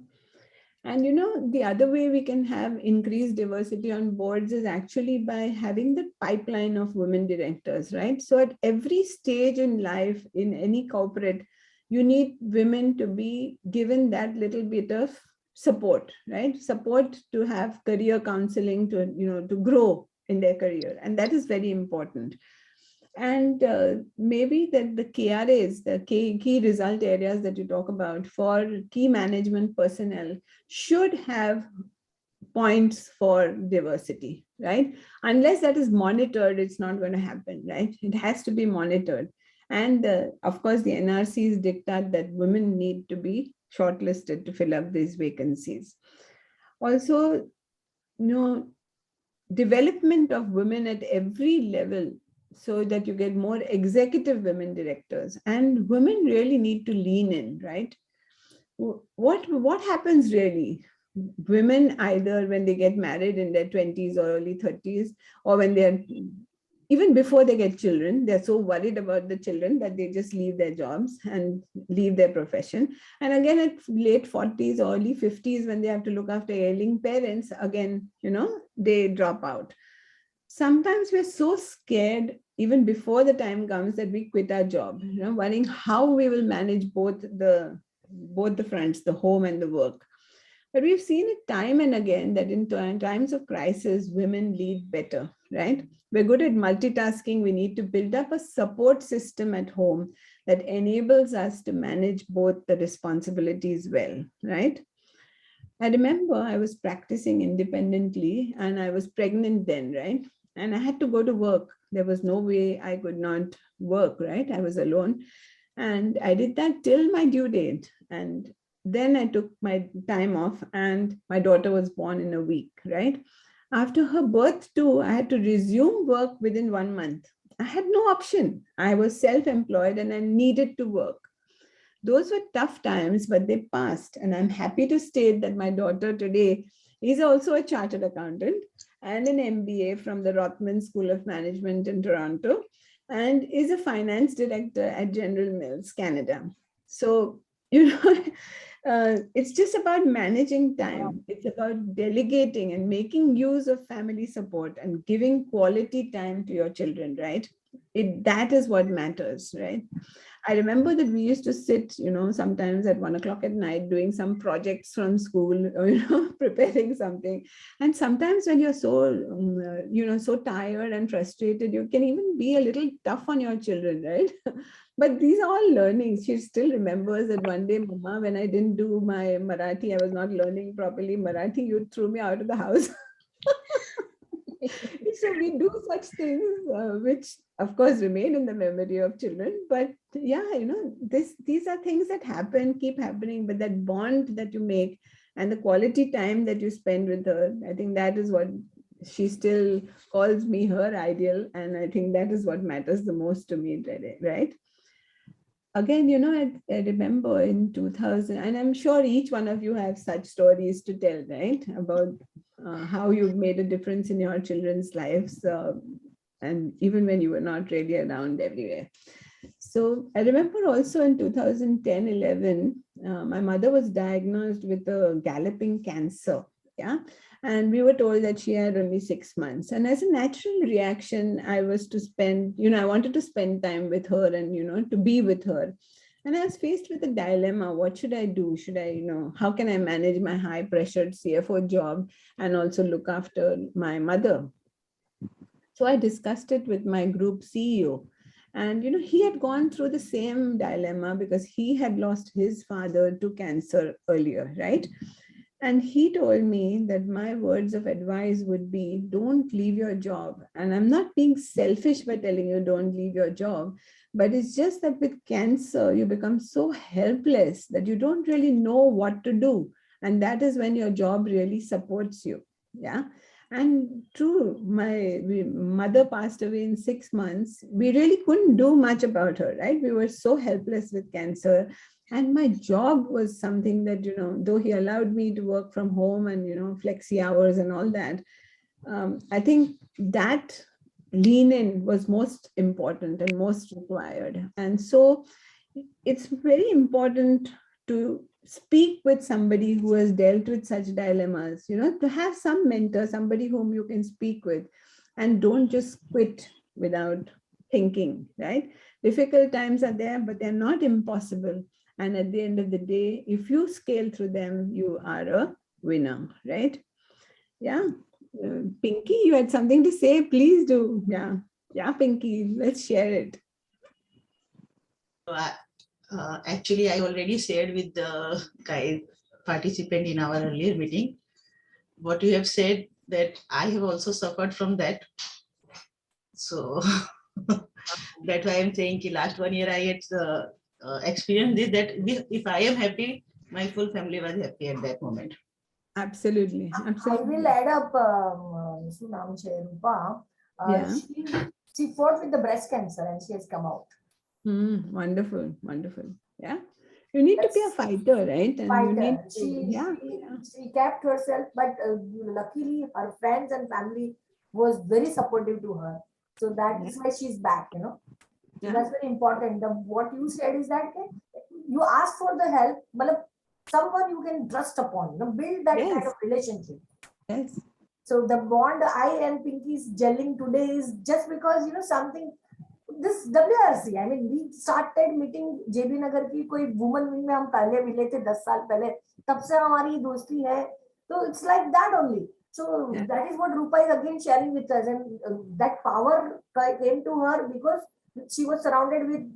And the other way we can have increased diversity on boards is actually by having the pipeline of women directors, right? So at every stage in life, in any corporate, you need women to be given that little bit of support, right? Support to have career counseling, to grow in their career. And that is very important. And maybe that the KRAs, the key result areas that you talk about for key management personnel should have points for diversity, right? Unless that is monitored, it's not going to happen, right? It has to be monitored. And of course, the NRCs dictate that women need to be shortlisted to fill up these vacancies. Also, development of women at every level so that you get more executive women directors, and women really need to lean in, right? What happens really? Women, either when they get married in their 20s or early 30s, or when they're even before they get children, they're so worried about the children that they just leave their jobs and leave their profession. And again, at late 40s, early 50s, when they have to look after ailing parents, again, they drop out. Sometimes we're so scared even before the time comes that we quit our job, worrying how we will manage both the fronts, the home and the work. But we've seen it time and again that in times of crisis, women lead better, right? We're good at multitasking. We need to build up a support system at home that enables us to manage both the responsibilities well, right? I remember I was practicing independently and I was pregnant then, right? And I had to go to work. There was no way I could not work, right? I was alone. And I did that till my due date. And then I took my time off and my daughter was born in a week, right? After her birth too, I had to resume work within 1 month. I had no option. I was self-employed and I needed to work. Those were tough times, but they passed. And I'm happy to state that my daughter today is also a chartered accountant and an MBA from the Rothman School of Management in Toronto, and is a finance director at General Mills, Canada. So, it's just about managing time. It's about delegating and making use of family support and giving quality time to your children, right? That is what matters, right? I remember that we used to sit, sometimes at 1 o'clock at night doing some projects from school, or, preparing something. And sometimes when you're so, so tired and frustrated, you can even be a little tough on your children, right? But these are all learnings. She still remembers that one day, Mama, when I didn't do my Marathi, I was not learning properly Marathi, you threw me out of the house. So we do such things, which of course remain in the memory of children. But yeah, these are things that happen, keep happening, but that bond that you make and the quality time that you spend with her, I think that is what she still calls me her ideal. And I think that is what matters the most to me, right? Again, I remember in 2000, and I'm sure each one of you have such stories to tell, right? About how you've made a difference in your children's lives, and even when you were not really around everywhere. So I remember also in 2010-11, my mother was diagnosed with a galloping cancer. Yeah. And we were told that she had only 6 months. And as a natural reaction, I was to spend, I wanted to spend time with her and, to be with her. And I was faced with a dilemma. What should I do? Should I, how can I manage my high pressured CFO job and also look after my mother? So I discussed it with my group CEO. And, he had gone through the same dilemma because he had lost his father to cancer earlier, right? And he told me that my words of advice would be, don't leave your job. And I'm not being selfish by telling you don't leave your job, but it's just that with cancer, you become so helpless that you don't really know what to do. And that is when your job really supports you. Yeah. And true, my mother passed away in 6 months. We really couldn't do much about her, right? We were so helpless with cancer. And my job was something that, though he allowed me to work from home and, flexi hours and all that, I think that lean in was most important and most required. And so it's very important to speak with somebody who has dealt with such dilemmas, to have some mentor, somebody whom you can speak with, and don't just quit without thinking, right? Difficult times are there, but they're not impossible. And at the end of the day, if you scale through them, you are a winner, right? Yeah. Pinky, you had something to say, please do. Yeah, Pinky, let's share it. Actually, I already shared with the guy participant in our earlier meeting. What you have said, that I have also suffered from that. So that's why I'm saying last 1 year I had experienced this, that if I am happy, my full family was happy at that moment. Absolutely. I will add up CA Rupa. Yeah. She fought with the breast cancer and she has come out. Wonderful, wonderful. Yeah. You need to be a fighter, right? And Fighter. you need to, she kept herself, but luckily her friends and family was very supportive to her. So that is why she's back, So that's very important. What you said is that you ask for the help, but someone you can trust upon, build that kind of relationship. Yes. So the bond I and Pinky's gelling today is just because, something, this WRC, I mean, we started meeting JB Nagar की कोई woman wing में हम पहले मिले थे 10 साल पहले, तब से हमारी दोस्ती है. So it's like that only. So that is what Rupa is again sharing with us, and that power came to her because she was surrounded with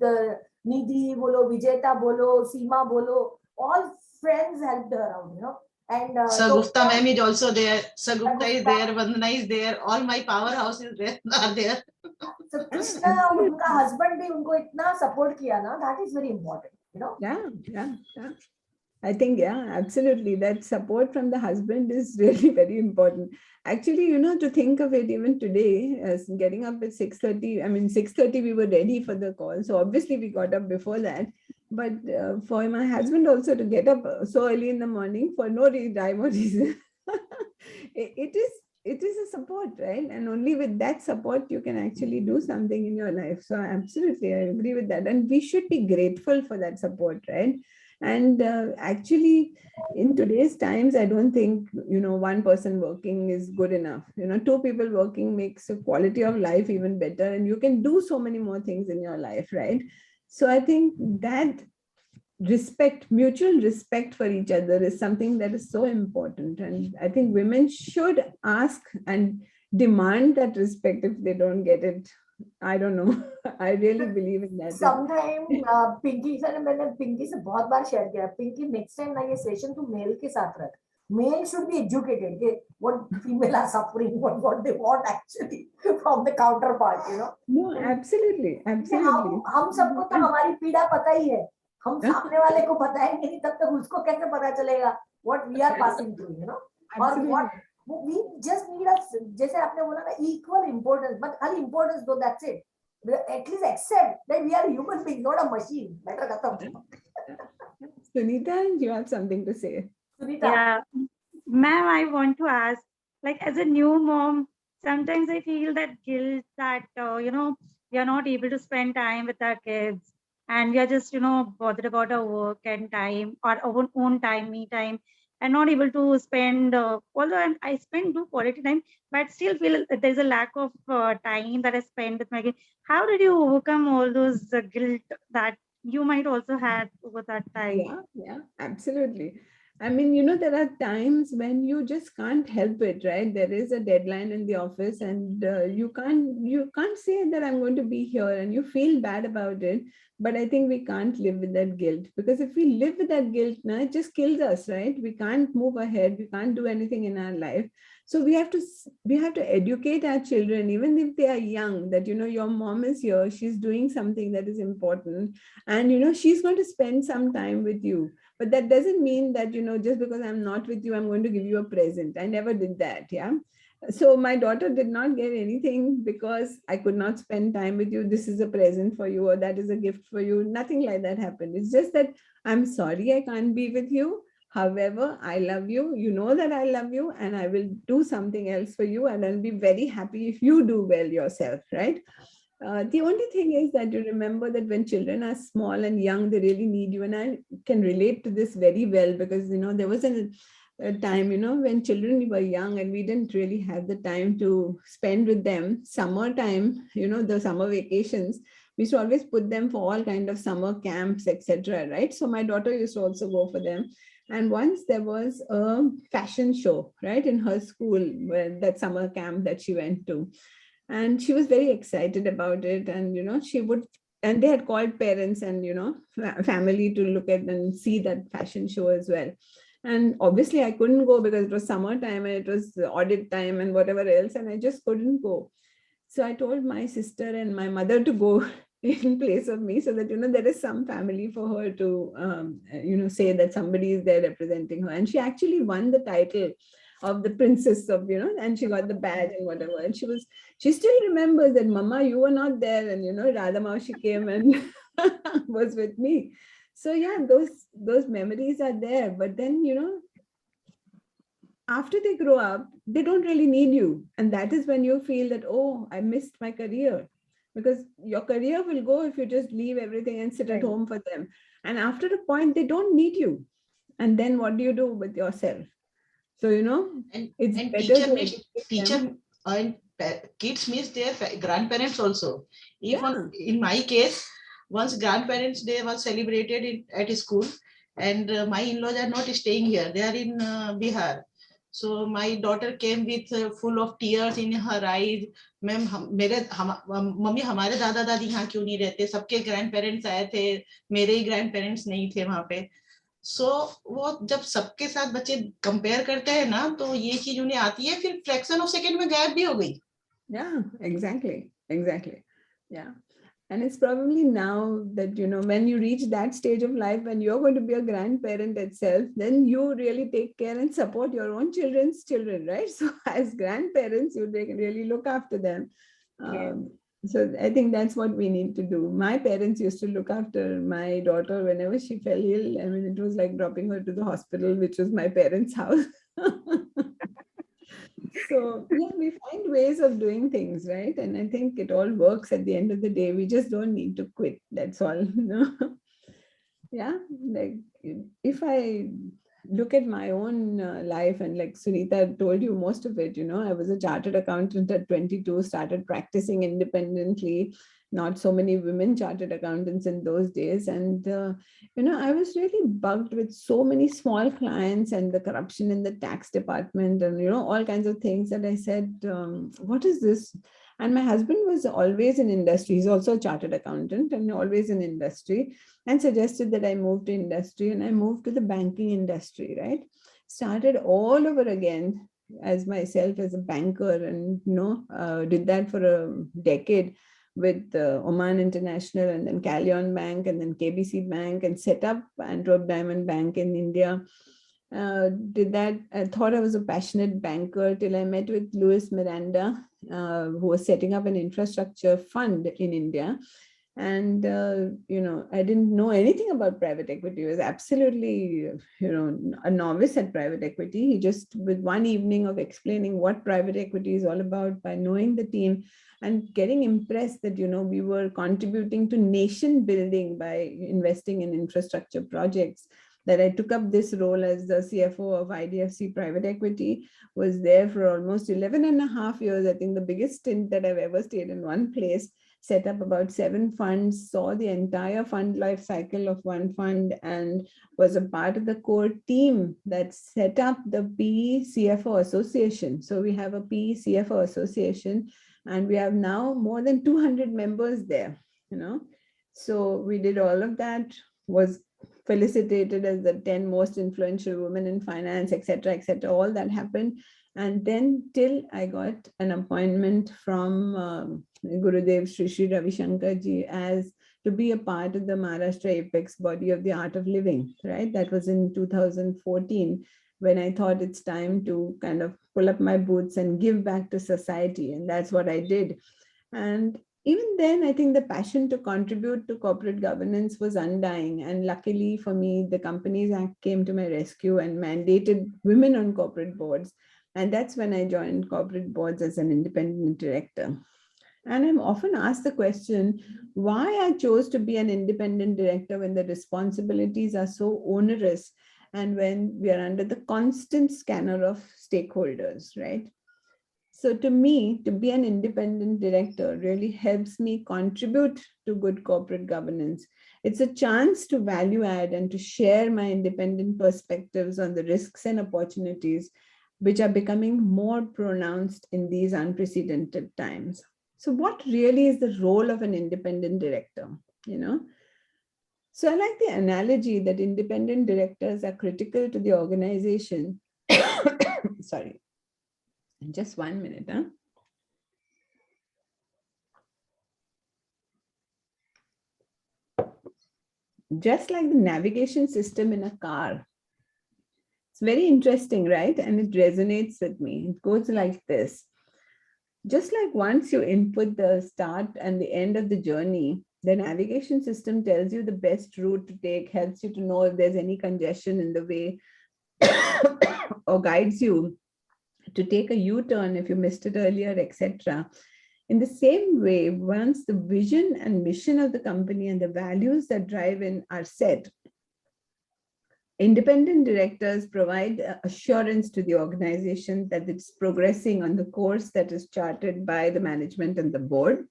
Nidhi bolo, Vijeta bolo, Seema bolo, all friends helped her out, And Sagupta ma'am is also there. Sagupta is there. Vandana is there. All my powerhouse is there. Are there. So Krishna, unka husband bhi unko itna support kiya na. That is very important, Yeah. I think, absolutely. That support from the husband is really very important. Actually, to think of it even today, as getting up at 6:30, 6:30 we were ready for the call. So obviously we got up before that. But for my husband also to get up so early in the morning for no rhyme or reason, it is a support, right? And only with that support you can actually do something in your life. So absolutely, I agree with that. And we should be grateful for that support, right? And actually, in today's times, I don't think, one person working is good enough. Two people working makes the quality of life even better. And you can do so many more things in your life, right? So I think that mutual respect for each other is something that is so important. And I think women should ask and demand that respect if they don't get it. I don't know. I really believe in that. Sometimes Pinky से मैंने Pinky से बहुत बार share किया. Pinky, next time ना ये session तू male के साथ रख. Male should be educated. What female are suffering, what they want actually from the counterpart, No, absolutely. हम सबको तो हमारी पीड़ा पता ही है. हम सामने वाले को बताएंगे नहीं तब तक उसको कैसे पता चलेगा what we are passing through, or what we just need us, जैसे आपने बोला ना, equal importance, but खाली importance though, that's it. At least accept that we are human beings, not a machine. Better khatam. Sunita, you have something to say. Sunita. Yeah, ma'am, I want to ask, like as a new mom, sometimes I feel that guilt that, we are not able to spend time with our kids and we are just, bothered about our work and time or our own time, me time. and not able to spend, although I spend do quality time, but still feel that there's a lack of time that I spend with my kids. How did you overcome all those guilt that you might also had over that time? Yeah, absolutely. I mean, there are times when you just can't help it, right? There is a deadline in the office, and you can't say that I'm going to be here, and you feel bad about it. But I think we can't live with that guilt, because if we live with that guilt, now it just kills us, right? We can't move ahead. We can't do anything in our life. So we have to educate our children, even if they are young, that your mom is here. She's doing something that is important, and she's going to spend some time with you. But that doesn't mean that just because I'm not with you, I'm going to give you a present. I never did that. Yeah. So my daughter did not get anything because I could not spend time with you. This is a present for you, or that is a gift for you. Nothing like that happened. It's just that I'm sorry I can't be with you. However, I love you. You know that I love you, and I will do something else for you. And I'll be very happy if you do well yourself, right? The only thing is that you remember that when children are small and young, they really need you. And I can relate to this very well, because, there was a time, when children were young and we didn't really have the time to spend with them. Summertime, the summer vacations, we used to always put them for all kind of summer camps, etc. Right? So my daughter used to also go for them. And once there was a fashion show, right, in her school, where that summer camp that she went to. And she was very excited about it. And, she would, and they had called parents and, family to look at and see that fashion show as well. And obviously I couldn't go because it was summertime and it was audit time and whatever else. And I just couldn't go. So I told my sister and my mother to go in place of me, so that, there is some family for her to, say that somebody is there representing her. And she actually won the title of the princess of, and she got the badge and whatever. And she still remembers that, Mama, you were not there. And, Radha Maushi came and was with me. So yeah, those memories are there. But then, after they grow up, they don't really need you. And that is when you feel that, oh, I missed my career. Because your career will go if you just leave everything and sit at home for them. And after a point, they don't need you. And then what do you do with yourself? So, it's and better to educate teacher them. and kids miss their grandparents also. Even Yeah. in my case, once grandparents day was celebrated at school, and my in-laws are not staying here, they are in Bihar. So my daughter came with full of tears in her eyes. Ma'am mummy हमारे दादा दादी यहाँ क्यों नहीं रहते, सबके grand parents आए थे, मेरे ही ग्रैंड पेरेंट्स नहीं थे वहाँ पे. सो वो जब सबके साथ बच्चे कंपेयर करते हैं ना, तो ये चीज उन्हें आती है, फिर फ्रैक्शन ऑफ सेकंड में गायब भी हो गई. Yeah, exactly. Yeah. And it's probably now that, when you reach that stage of life, when you're going to be a grandparent itself, then you really take care and support your own children's children, right? So as grandparents, you really look after them. So I think that's what we need to do. My parents used to look after my daughter whenever she fell ill. I mean, it was like dropping her to the hospital, which was my parents' house. So yeah, we find ways of doing things, right? And I think it all works at the end of the day. We just don't need to quit. That's all. Yeah, like if I look at my own life, and like Sunita told you most of it, I was a chartered accountant at 22, started practicing independently. Not so many women chartered accountants in those days. And, I was really bugged with so many small clients and the corruption in the tax department and, all kinds of things that I said, what is this? And my husband was always in industry. He's also a chartered accountant and always in industry, and suggested that I move to industry, and I moved to the banking industry, right? Started all over again as myself as a banker, and, did that for a decade with Oman International and then Callion Bank and then KBC Bank, and set up Antwerp Diamond Bank in India. Did that. I thought I was a passionate banker till I met with Louis Miranda, who was setting up an infrastructure fund in India. And, I didn't know anything about private equity. I was absolutely, a novice at private equity. He just, with one evening of explaining what private equity is all about, by knowing the team and getting impressed that, we were contributing to nation building by investing in infrastructure projects, that I took up this role as the CFO of IDFC Private Equity, was there for almost 11.5 years. I think the biggest stint that I've ever stayed in one place, set up about 7 funds, saw the entire fund life cycle of one fund, and was a part of the core team that set up the PE CFO Association. So we have a PE CFO Association, and we have now more than 200 members there, you know. So we did all of that, was felicitated as the 10 most influential women in finance, etc., etc. All that happened. And then till I got an appointment from Gurudev Sri Ravi Shankar ji as to be a part of the Maharashtra Apex body of the Art of Living, right? That was in 2014, when I thought it's time to kind of pull up my boots and give back to society. And that's what I did. And even then, I think the passion to contribute to corporate governance was undying. And luckily for me, the Companies Act came to my rescue and mandated women on corporate boards. And that's when I joined corporate boards as an independent director. And I'm often asked the question, why I chose to be an independent director when the responsibilities are so onerous and when we are under the constant scanner of stakeholders, right? So to me, to be an independent director really helps me contribute to good corporate governance. It's a chance to value add and to share my independent perspectives on the risks and opportunities which are becoming more pronounced in these unprecedented times. So what really is the role of an independent director, you know? So I like the analogy that independent directors are critical to the organization. Sorry, just 1 minute, huh? Just like the navigation system in a car. It's very interesting, right? And it resonates with me. It goes like this. Just like once you input the start and the end of the journey, the navigation system tells you the best route to take, helps you to know if there's any congestion in the way, or guides you to take a U-turn if you missed it earlier, etc. In the same way, once the vision and mission of the company and the values that drive in are set, independent directors provide assurance to the organization that it's progressing on the course that is charted by the management and the board,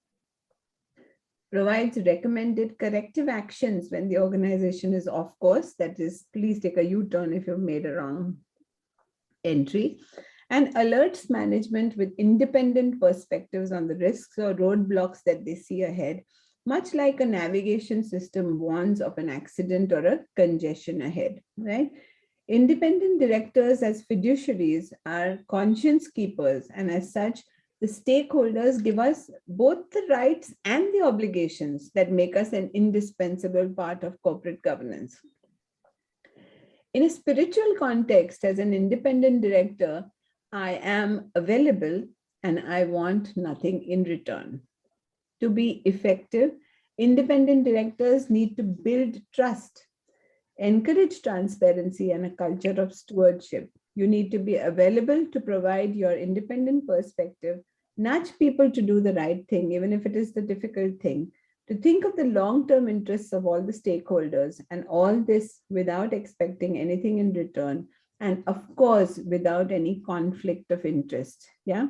provides recommended corrective actions when the organization is off course, that is, please take a U-turn if you've made a wrong entry, and alerts management with independent perspectives on the risks or roadblocks that they see ahead, much like a navigation system warns of an accident or a congestion ahead, right? Independent directors as fiduciaries are conscience keepers, and as such, the stakeholders give us both the rights and the obligations that make us an indispensable part of corporate governance. In a spiritual context, as an independent director, I am available and I want nothing in return. To be effective, independent directors need to build trust, encourage transparency, and a culture of stewardship. You need to be available to provide your independent perspective, nudge people to do the right thing, even if it is the difficult thing, to think of the long-term interests of all the stakeholders, and all this without expecting anything in return, and of course, without any conflict of interest. Yeah.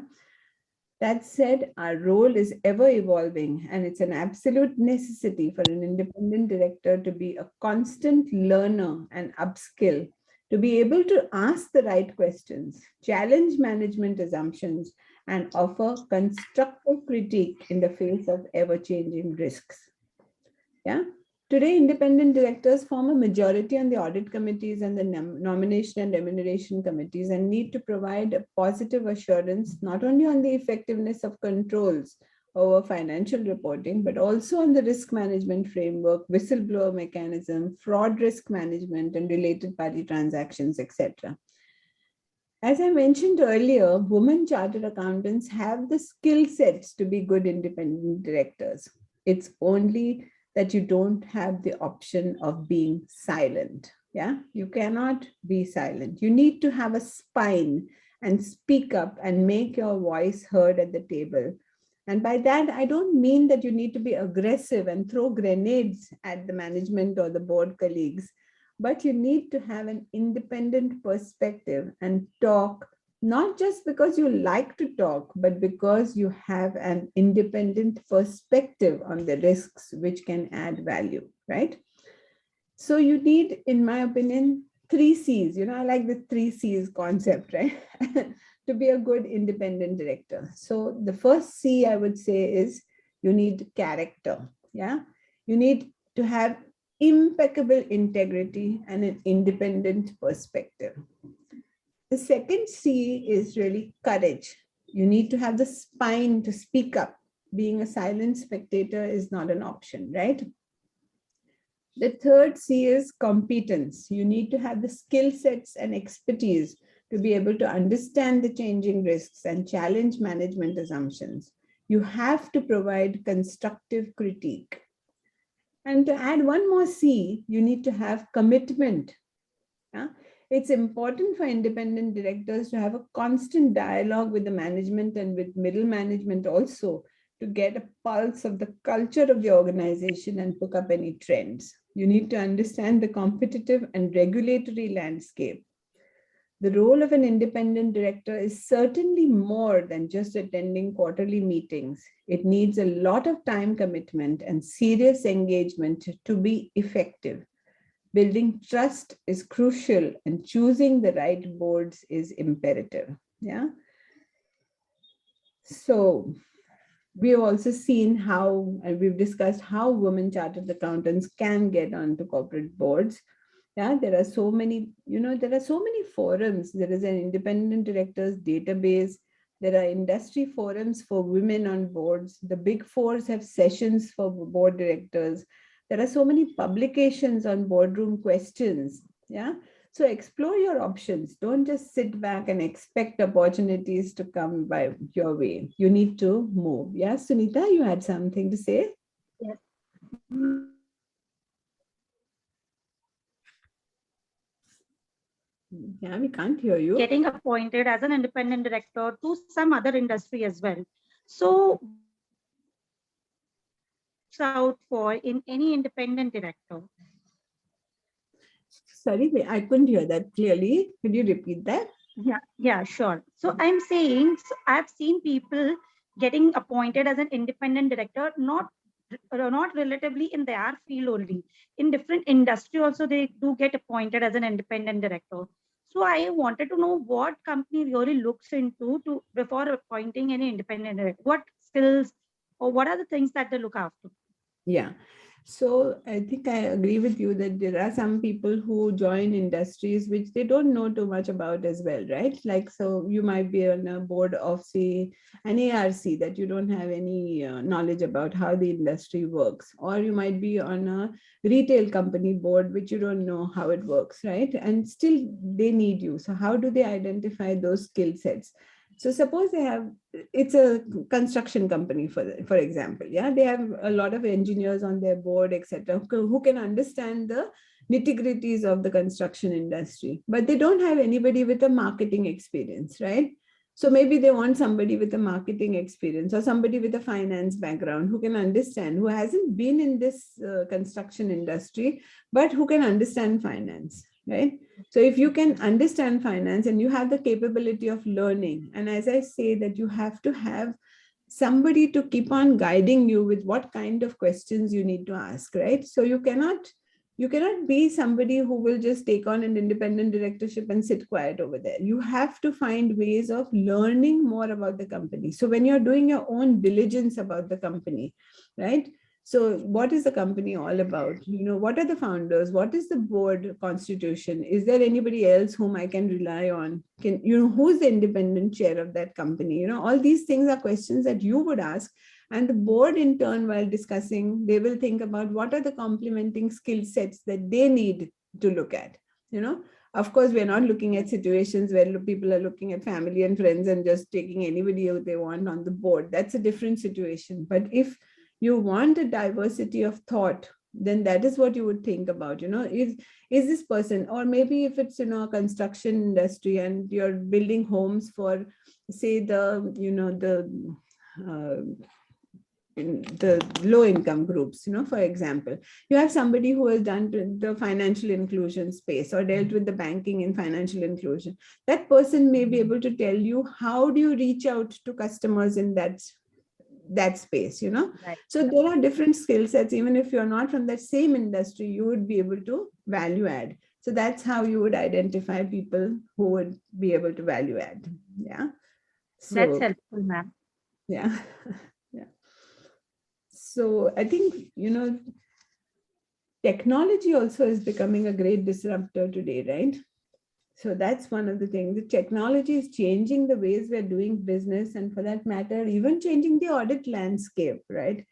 That said, our role is ever evolving, and it's an absolute necessity for an independent director to be a constant learner and upskill, to be able to ask the right questions, challenge management assumptions, and offer constructive critique in the face of ever-changing risks. Yeah. Today, independent directors form a majority on the audit committees and the nomination and remuneration committees, and need to provide a positive assurance not only on the effectiveness of controls over financial reporting, but also on the risk management framework, whistleblower mechanism, fraud risk management, and related party transactions, etc. As I mentioned earlier, women chartered accountants have the skill sets to be good independent directors. It's only that you don't have the option of being silent. Yeah, you cannot be silent. You need to have a spine and speak up and make your voice heard at the table. And by that, I don't mean that you need to be aggressive and throw grenades at the management or the board colleagues. but you need to have an independent perspective and talk, not just because you like to talk, but because you have an independent perspective on the risks which can add value, right? So you need, in my opinion, 3 C's. I like the 3 C's concept, right? To be a good independent director. So the first C I would say is you need character. Yeah. You need to have impeccable integrity and an independent perspective. The second C is really courage. You need to have the spine to speak up. Being a silent spectator is not an option, right? The third C is competence. You need to have the skill sets and expertise to be able to understand the changing risks and challenge management assumptions. You have to provide constructive critique. And to add one more C, you need to have commitment. Yeah? It's important for independent directors to have a constant dialogue with the management and with middle management also, to get a pulse of the culture of the organization and pick up any trends. You need to understand the competitive and regulatory landscape. The role of an independent director is certainly more than just attending quarterly meetings. It needs a lot of time commitment and serious engagement to be effective. Building trust is crucial, and choosing the right boards is imperative. Yeah. So we have also seen how, and we've discussed how women chartered accountants can get onto corporate boards. Yeah, there are so many, there are so many forums. There is an independent directors database. There are industry forums for women on boards. The big fours have sessions for board directors. There are so many publications on boardroom questions. Yeah. So explore your options. Don't just sit back and expect opportunities to come by your way. You need to move. Yeah, Sunita, you had something to say? Yes. Yeah, we can't hear you. Getting appointed as an independent director to some other industry as well. So out for in any independent director? Sorry, I couldn't hear that clearly. Could you repeat that? Yeah, sure. So I'm saying, I've seen people getting appointed as an independent director, not relatively in their field only. In different industry also, they do get appointed as an independent director. So I wanted to know what company really looks into to before appointing any independent director. What skills or what are the things that they look after? Yeah. So I think I agree with you that there are some people who join industries which they don't know too much about as well, right? Like, so you might be on a board of, say, an ARC that you don't have any knowledge about how the industry works, or you might be on a retail company board which you don't know how it works, right? And still they need you. So how do they identify those skill sets? So suppose they have, it's a construction company, for example, yeah, they have a lot of engineers on their board, etc., who can understand the nitty-gritties of the construction industry, but they don't have anybody with a marketing experience, right? So maybe they want somebody with a marketing experience or somebody with a finance background who can understand, who hasn't been in this construction industry, but who can understand finance, right? So if you can understand finance and you have the capability of learning, and as I say that you have to have somebody to keep on guiding you with what kind of questions you need to ask, right? So you cannot be somebody who will just take on an independent directorship and sit quiet over there. You have to find ways of learning more about the company. So when you're doing your own diligence about the company, right? So what is the company all about? What are the founders? What is the board constitution? Is there anybody else whom I can rely on? Who's the independent chair of that company? All these things are questions that you would ask. And the board in turn, while discussing, they will think about what are the complementing skill sets that they need to look at. Of course, we're not looking at situations where people are looking at family and friends and just taking anybody who they want on the board. That's a different situation. But if you want a diversity of thought, then that is what you would think about. Is this person, or maybe if it's a construction industry and you're building homes for, say, the in the low income groups, for example, you have somebody who has done the financial inclusion space or dealt with the banking and financial inclusion. That person may be able to tell you how do you reach out to customers in that space, Right. So there are different skill sets. Even if you're not from that same industry, you would be able to value add. So that's how you would identify people who would be able to value add. Yeah. That's So helpful, ma'am. yeah. Yeah. So I think, technology also is becoming a great disruptor today, right? So that's one of the things. The technology is changing the ways we're doing business, and for that matter, even changing the audit landscape, right?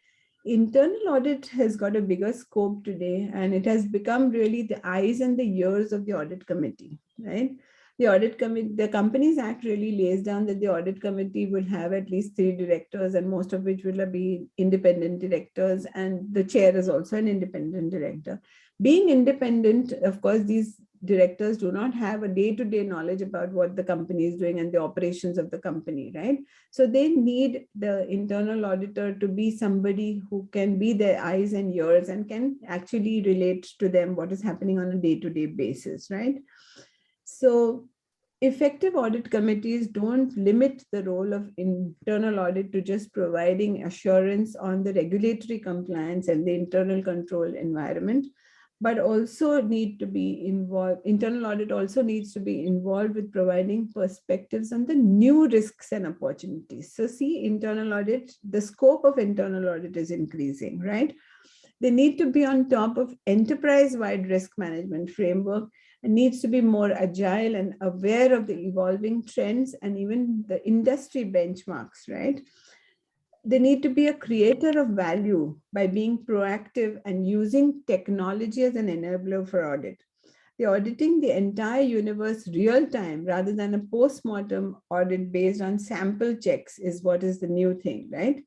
Internal audit has got a bigger scope today, and it has become really the eyes and the ears of the audit committee, right? The audit committee, the Companies Act really lays down that the audit committee will have at least 3 directors, and most of which will be independent directors, and the chair is also an independent director. Being independent, of course, these directors do not have a day-to-day knowledge about what the company is doing and the operations of the company, right? So they need the internal auditor to be somebody who can be their eyes and ears and can actually relate to them what is happening on a day-to-day basis, right? So effective audit committees don't limit the role of internal audit to just providing assurance on the regulatory compliance and the internal control environment, but also need to be involved. Internal audit also needs to be involved with providing perspectives on the new risks and opportunities. So see, internal audit, the scope of internal audit is increasing, right? They need to be on top of enterprise-wide risk management framework and needs to be more agile and aware of the evolving trends and even the industry benchmarks, right? They need to be a creator of value by being proactive and using technology as an enabler for audit. They're auditing the entire universe real time rather than a post-mortem audit based on sample checks is what is the new thing, right?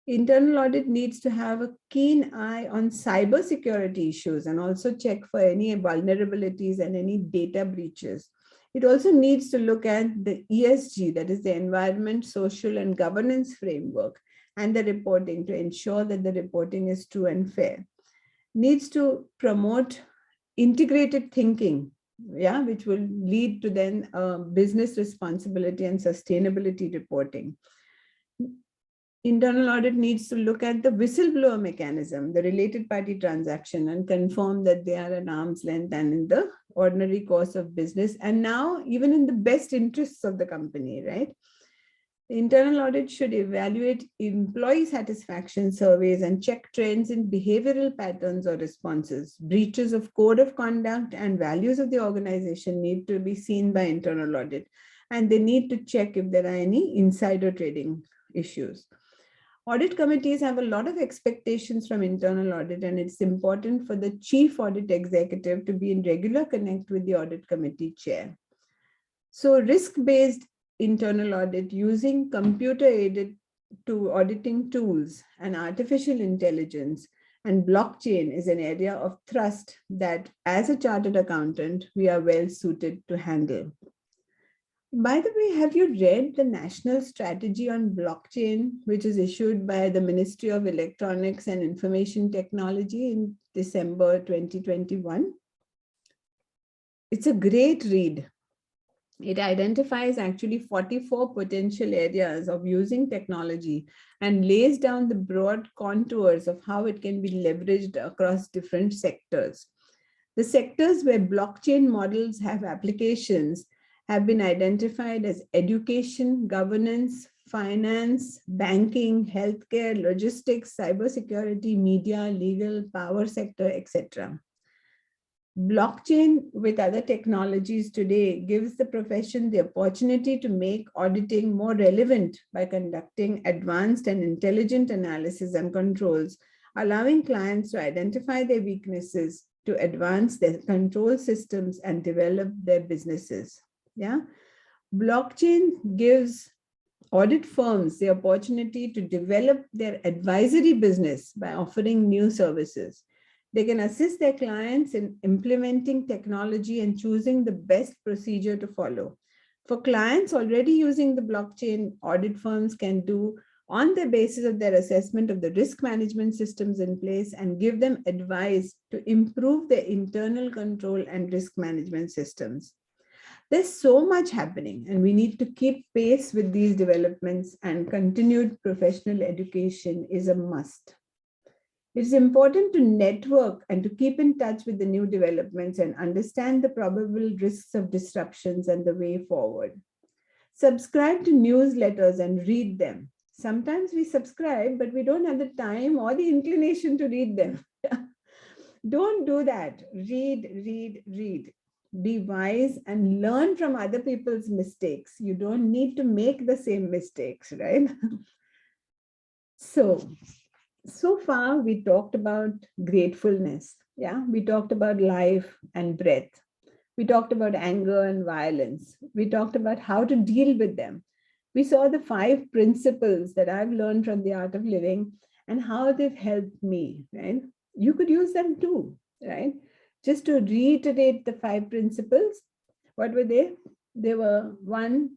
Internal audit needs to have a keen eye on cybersecurity issues and also check for any vulnerabilities and any data breaches. It also needs to look at the ESG, that is the environment, social, and governance framework, and the reporting to ensure that the reporting is true and fair. Needs to promote integrated thinking, which will lead to then business responsibility and sustainability reporting. Internal audit needs to look at the whistleblower mechanism, the related party transaction, and confirm that they are at arm's length and in the ordinary course of business, and now even in the best interests of the company, right? The internal audit should evaluate employee satisfaction surveys and check trends in behavioral patterns or responses. Breaches of code of conduct and values of the organization need to be seen by internal audit, and they need to check if there are any insider trading issues. Audit committees have a lot of expectations from internal audit, and it's important for the chief audit executive to be in regular connect with the audit committee chair. So risk-based internal audit using computer-aided auditing tools and artificial intelligence and blockchain is an area of thrust that, as a chartered accountant, we are well suited to handle. By the way, have you read the National Strategy on Blockchain, which is issued by the Ministry of Electronics and Information Technology in December 2021? It's a great read. It identifies actually 44 potential areas of using technology and lays down the broad contours of how it can be leveraged across different sectors. The sectors where blockchain models have applications have been identified as education, governance, finance, banking, healthcare, logistics, cybersecurity, media, legal, power sector, etc. Blockchain with other technologies today gives the profession the opportunity to make auditing more relevant by conducting advanced and intelligent analysis and controls, allowing clients to identify their weaknesses, to advance their control systems and develop their businesses. Yeah, blockchain gives audit firms the opportunity to develop their advisory business by offering new services. They can assist their clients in implementing technology and choosing the best procedure to follow. For clients already using the blockchain, audit firms can do on the basis of their assessment of the risk management systems in place, and give them advice to improve their internal control and risk management systems. There's so much happening, and we need to keep pace with these developments, and continued professional education is a must. It is important to network and to keep in touch with the new developments and understand the probable risks of disruptions and the way forward. Subscribe to newsletters and read them. Sometimes we subscribe, but we don't have the time or the inclination to read them. Don't do that. Read, read, read. Be wise and learn from other people's mistakes. You don't need to make the same mistakes, right? So far we talked about gratefulness. Yeah, we talked about life and breath. We talked about anger and violence. We talked about how to deal with them. We saw the 5 principles that I've learned from the Art of Living and how they've helped me, right? You could use them too, right? Just to reiterate the 5 principles, what were they? They were: 1,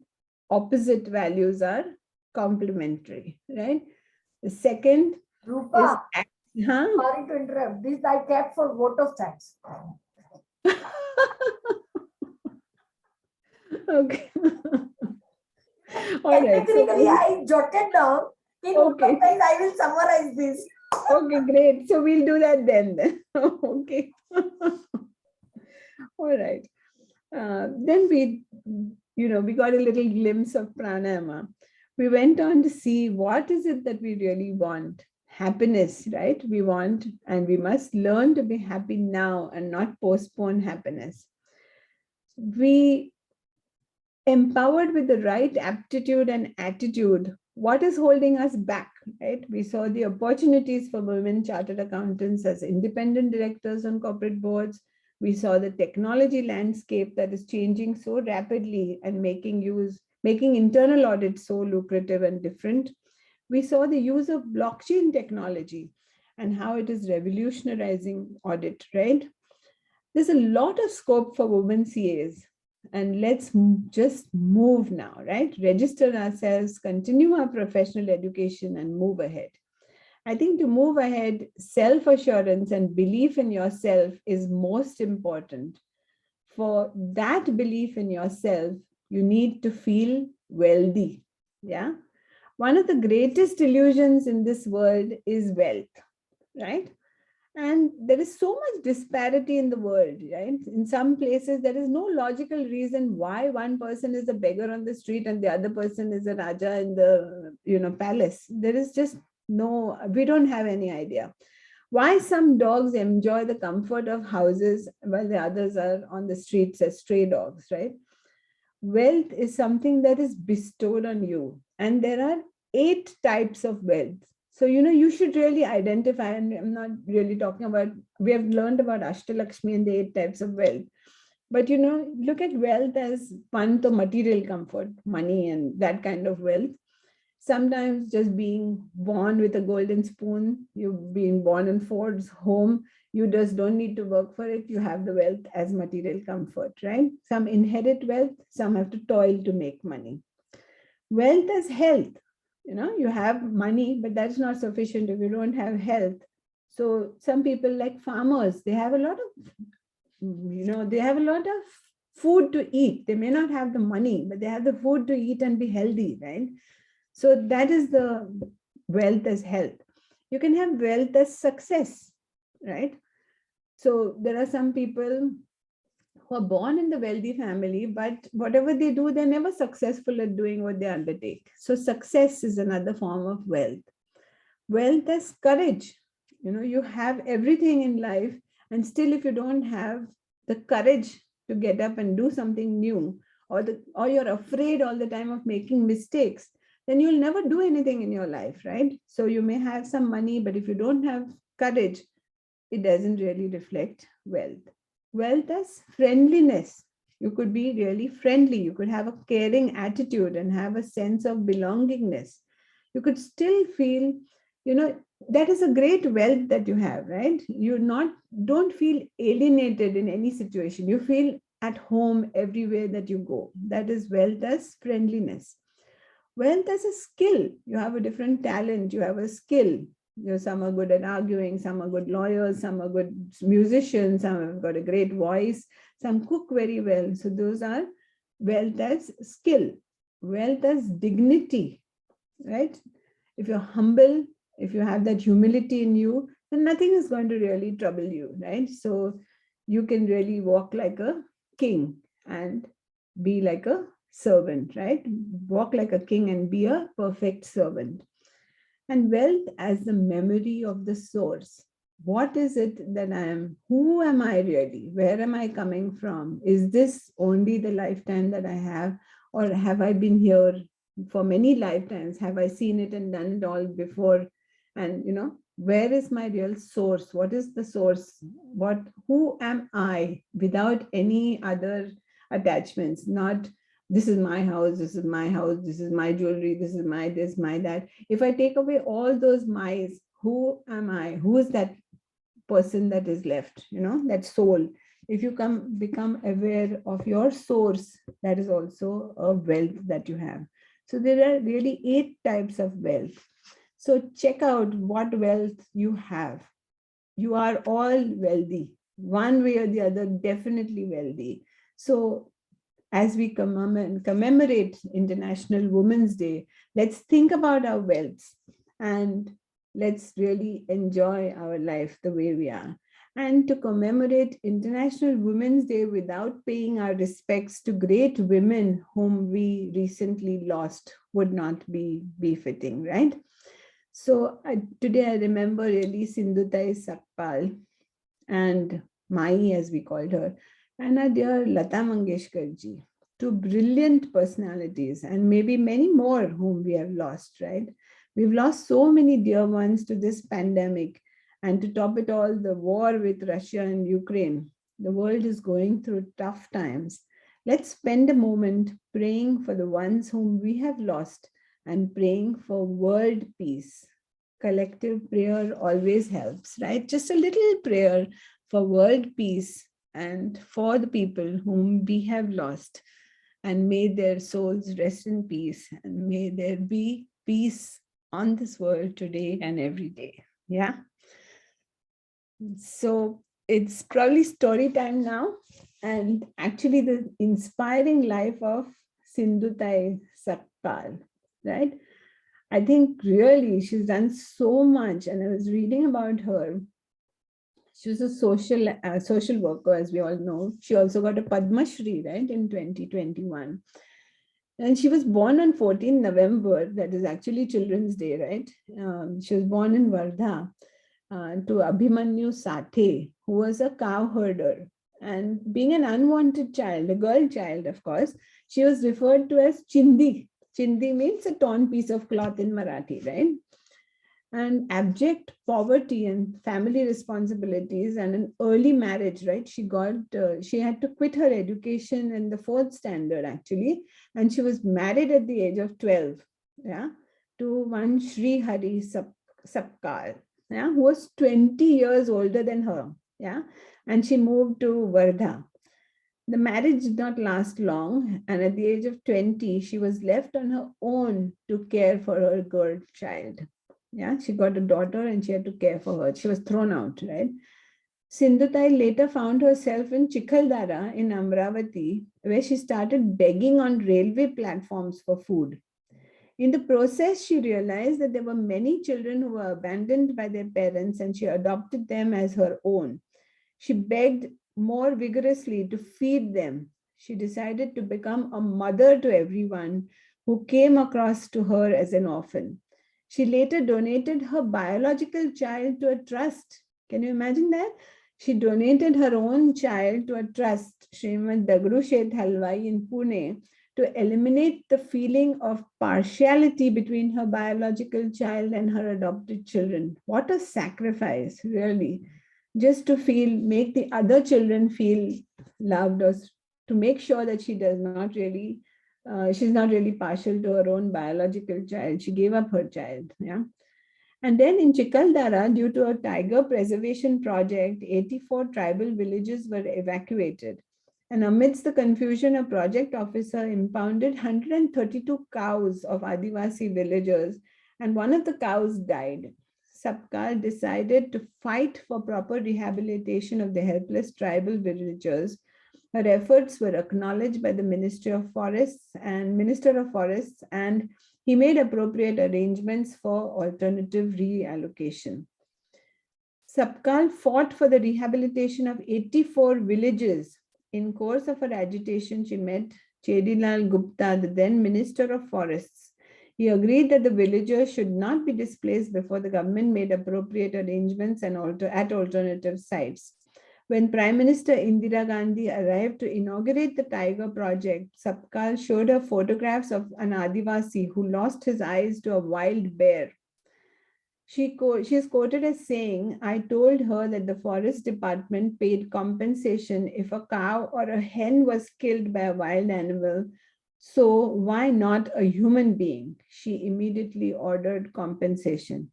opposite values are complementary, right? The second Rupa, is, sorry to interrupt. This I kept for vote of thanks. Okay. All right. Technically, I jotted down. In vote of thanks, I will summarize this. Okay, great. So we'll do that then. Okay. All right. Then we got a little glimpse of pranayama. We went on to see what is it that we really want. Happiness, right? We want, and we must learn to be happy now and not postpone happiness. We empowered with the right aptitude and attitude. What is holding us back, right? We saw the opportunities for women chartered accountants as independent directors on corporate boards. We saw the technology landscape that is changing so rapidly and making internal audit so lucrative and different. We saw the use of blockchain technology and how it is revolutionizing audit, right? There's a lot of scope for women CAs. And let's just move now, right? Register ourselves, continue our professional education, and move ahead. I think to move ahead, self-assurance and belief in yourself is most important. For that belief in yourself, you need to feel wealthy. Yeah. One of the greatest illusions in this world is wealth, right? And there is so much disparity in the world, right? In some places, there is no logical reason why one person is a beggar on the street and the other person is a Raja in the palace. There is just we don't have any idea. Why some dogs enjoy the comfort of houses while the others are on the streets as stray dogs, right? Wealth is something that is bestowed on you. And there are 8 types of wealth. So, you should really identify, and I'm not really talking about, we have learned about Ashtalakshmi and the 8 types of wealth. But, look at wealth as one, the material comfort, money and that kind of wealth. Sometimes just being born with a golden spoon, you've been born in Ford's home, you just don't need to work for it. You have the wealth as material comfort, right? Some inherit wealth, some have to toil to make money. Wealth as health. You have money, but that's not sufficient if you don't have health. So some people, like farmers, they have a lot of food to eat. They may not have the money, but they have the food to eat and be healthy, right? So that is the wealth as health. You can have wealth as success, right? So there are some people who are born in the wealthy family, but whatever they do, they're never successful at doing what they undertake. So success is another form of wealth. Wealth as courage. You have everything in life, and still if you don't have the courage to get up and do something new, or you're afraid all the time of making mistakes, then you'll never do anything in your life, right? So you may have some money, but if you don't have courage, it doesn't really reflect wealth. Wealth as friendliness. You could be really friendly. You could have a caring attitude and have a sense of belongingness. You could still feel, that is a great wealth that you have, right? Don't feel alienated in any situation. You feel at home everywhere that you go. That is wealth as friendliness. Wealth as a skill. You have a different talent, you have a skill. Some are good at arguing, some are good lawyers, some are good musicians, some have got a great voice, some cook very well. So those are wealth as skill. Wealth as dignity, right? If you're humble, if you have that humility in you, then nothing is going to really trouble you, right? So you can really walk like a king and be like a servant, right? Walk like a king and be a perfect servant. And wealth as the memory of the source. What is it that I am? Who am I really? Where am I coming from? Is this only the lifetime that I have? Or have I been here for many lifetimes? Have I seen it and done it all before? And, where is my real source? What is the source? Who am I without any other attachments? Not, this is my house, this is my house, this is my jewelry, this is my this, my that. If I take away all those my's, who am I? Who is that person that is left? That soul. If you become aware of your source, that is also a wealth that you have. So there are really 8 types of wealth. So check out what wealth you have. You are all wealthy. One way or the other, definitely wealthy. So as we commemorate International Women's Day, let's think about our wealth and let's really enjoy our life the way we are. And to commemorate International Women's Day without paying our respects to great women whom we recently lost would not be befitting, right? So today I remember really Sindhutai Sakpal and Mai, as we called her, and our dear Lata Mangeshkar ji, 2 brilliant personalities, and maybe many more whom we have lost, right? We've lost so many dear ones to this pandemic, and to top it all, the war with Russia and Ukraine. The world is going through tough times. Let's spend a moment praying for the ones whom we have lost and praying for world peace. Collective prayer always helps, right? Just a little prayer for world peace and for the people whom we have lost. And may their souls rest in peace, and may there be peace on this world today and every day. Yeah. So it's probably story time now. And actually the inspiring life of Sindhutai Sakpal, right? I think really she's done so much. And I was reading about her. She was a social worker, as we all know. She also got a Padma Shri, right, in 2021. And she was born on 14 November. That is actually Children's Day, right? She was born in Wardha to Abhimanyu Sathe, who was a cow herder. And being an unwanted child, a girl child, of course, she was referred to as Chindi. Chindi means a torn piece of cloth in Marathi, right? And abject poverty and family responsibilities and an early marriage, right? She had to quit her education in the 4th standard, actually. And she was married at the age of 12, yeah, to one Sri Hari Sapkar, yeah, who was 20 years older than her, yeah. And she moved to Wardha. The marriage did not last long, and at the age of 20, she was left on her own to care for her girl child. Yeah, she got a daughter and she had to care for her. She was thrown out, right? Sindhutai later found herself in Chikhaldara in Amravati, where she started begging on railway platforms for food. In the process, she realized that there were many children who were abandoned by their parents, and she adopted them as her own. She begged more vigorously to feed them. She decided to become a mother to everyone who came across to her as an orphan. She later donated her biological child to a trust. Can you imagine that? She donated her own child to a trust, Srimad Dagdushet Halwai in Pune, to eliminate the feeling of partiality between her biological child and her adopted children. What a sacrifice, really. Just to make the other children feel loved, or to make sure that she does not really, she's not really partial to her own biological child. She gave up her child, yeah. And then in Chikhaldara, due to a tiger preservation project, 84 tribal villages were evacuated. And amidst the confusion, a project officer impounded 132 cows of Adivasi villagers, and one of the cows died. Sabkal decided to fight for proper rehabilitation of the helpless tribal villagers. Her efforts were acknowledged by the Minister of Forests, and he made appropriate arrangements for alternative reallocation. Sabkal fought for the rehabilitation of 84 villages. In course of her agitation, she met Chedilal Gupta, the then Minister of Forests. He agreed that the villagers should not be displaced before the government made appropriate arrangements at alternative sites. When Prime Minister Indira Gandhi arrived to inaugurate the Tiger project, Sabkal showed her photographs of an Adivasi who lost his eyes to a wild bear. She is quoted as saying, "I told her that the forest department paid compensation if a cow or a hen was killed by a wild animal. So why not a human being?" She immediately ordered compensation.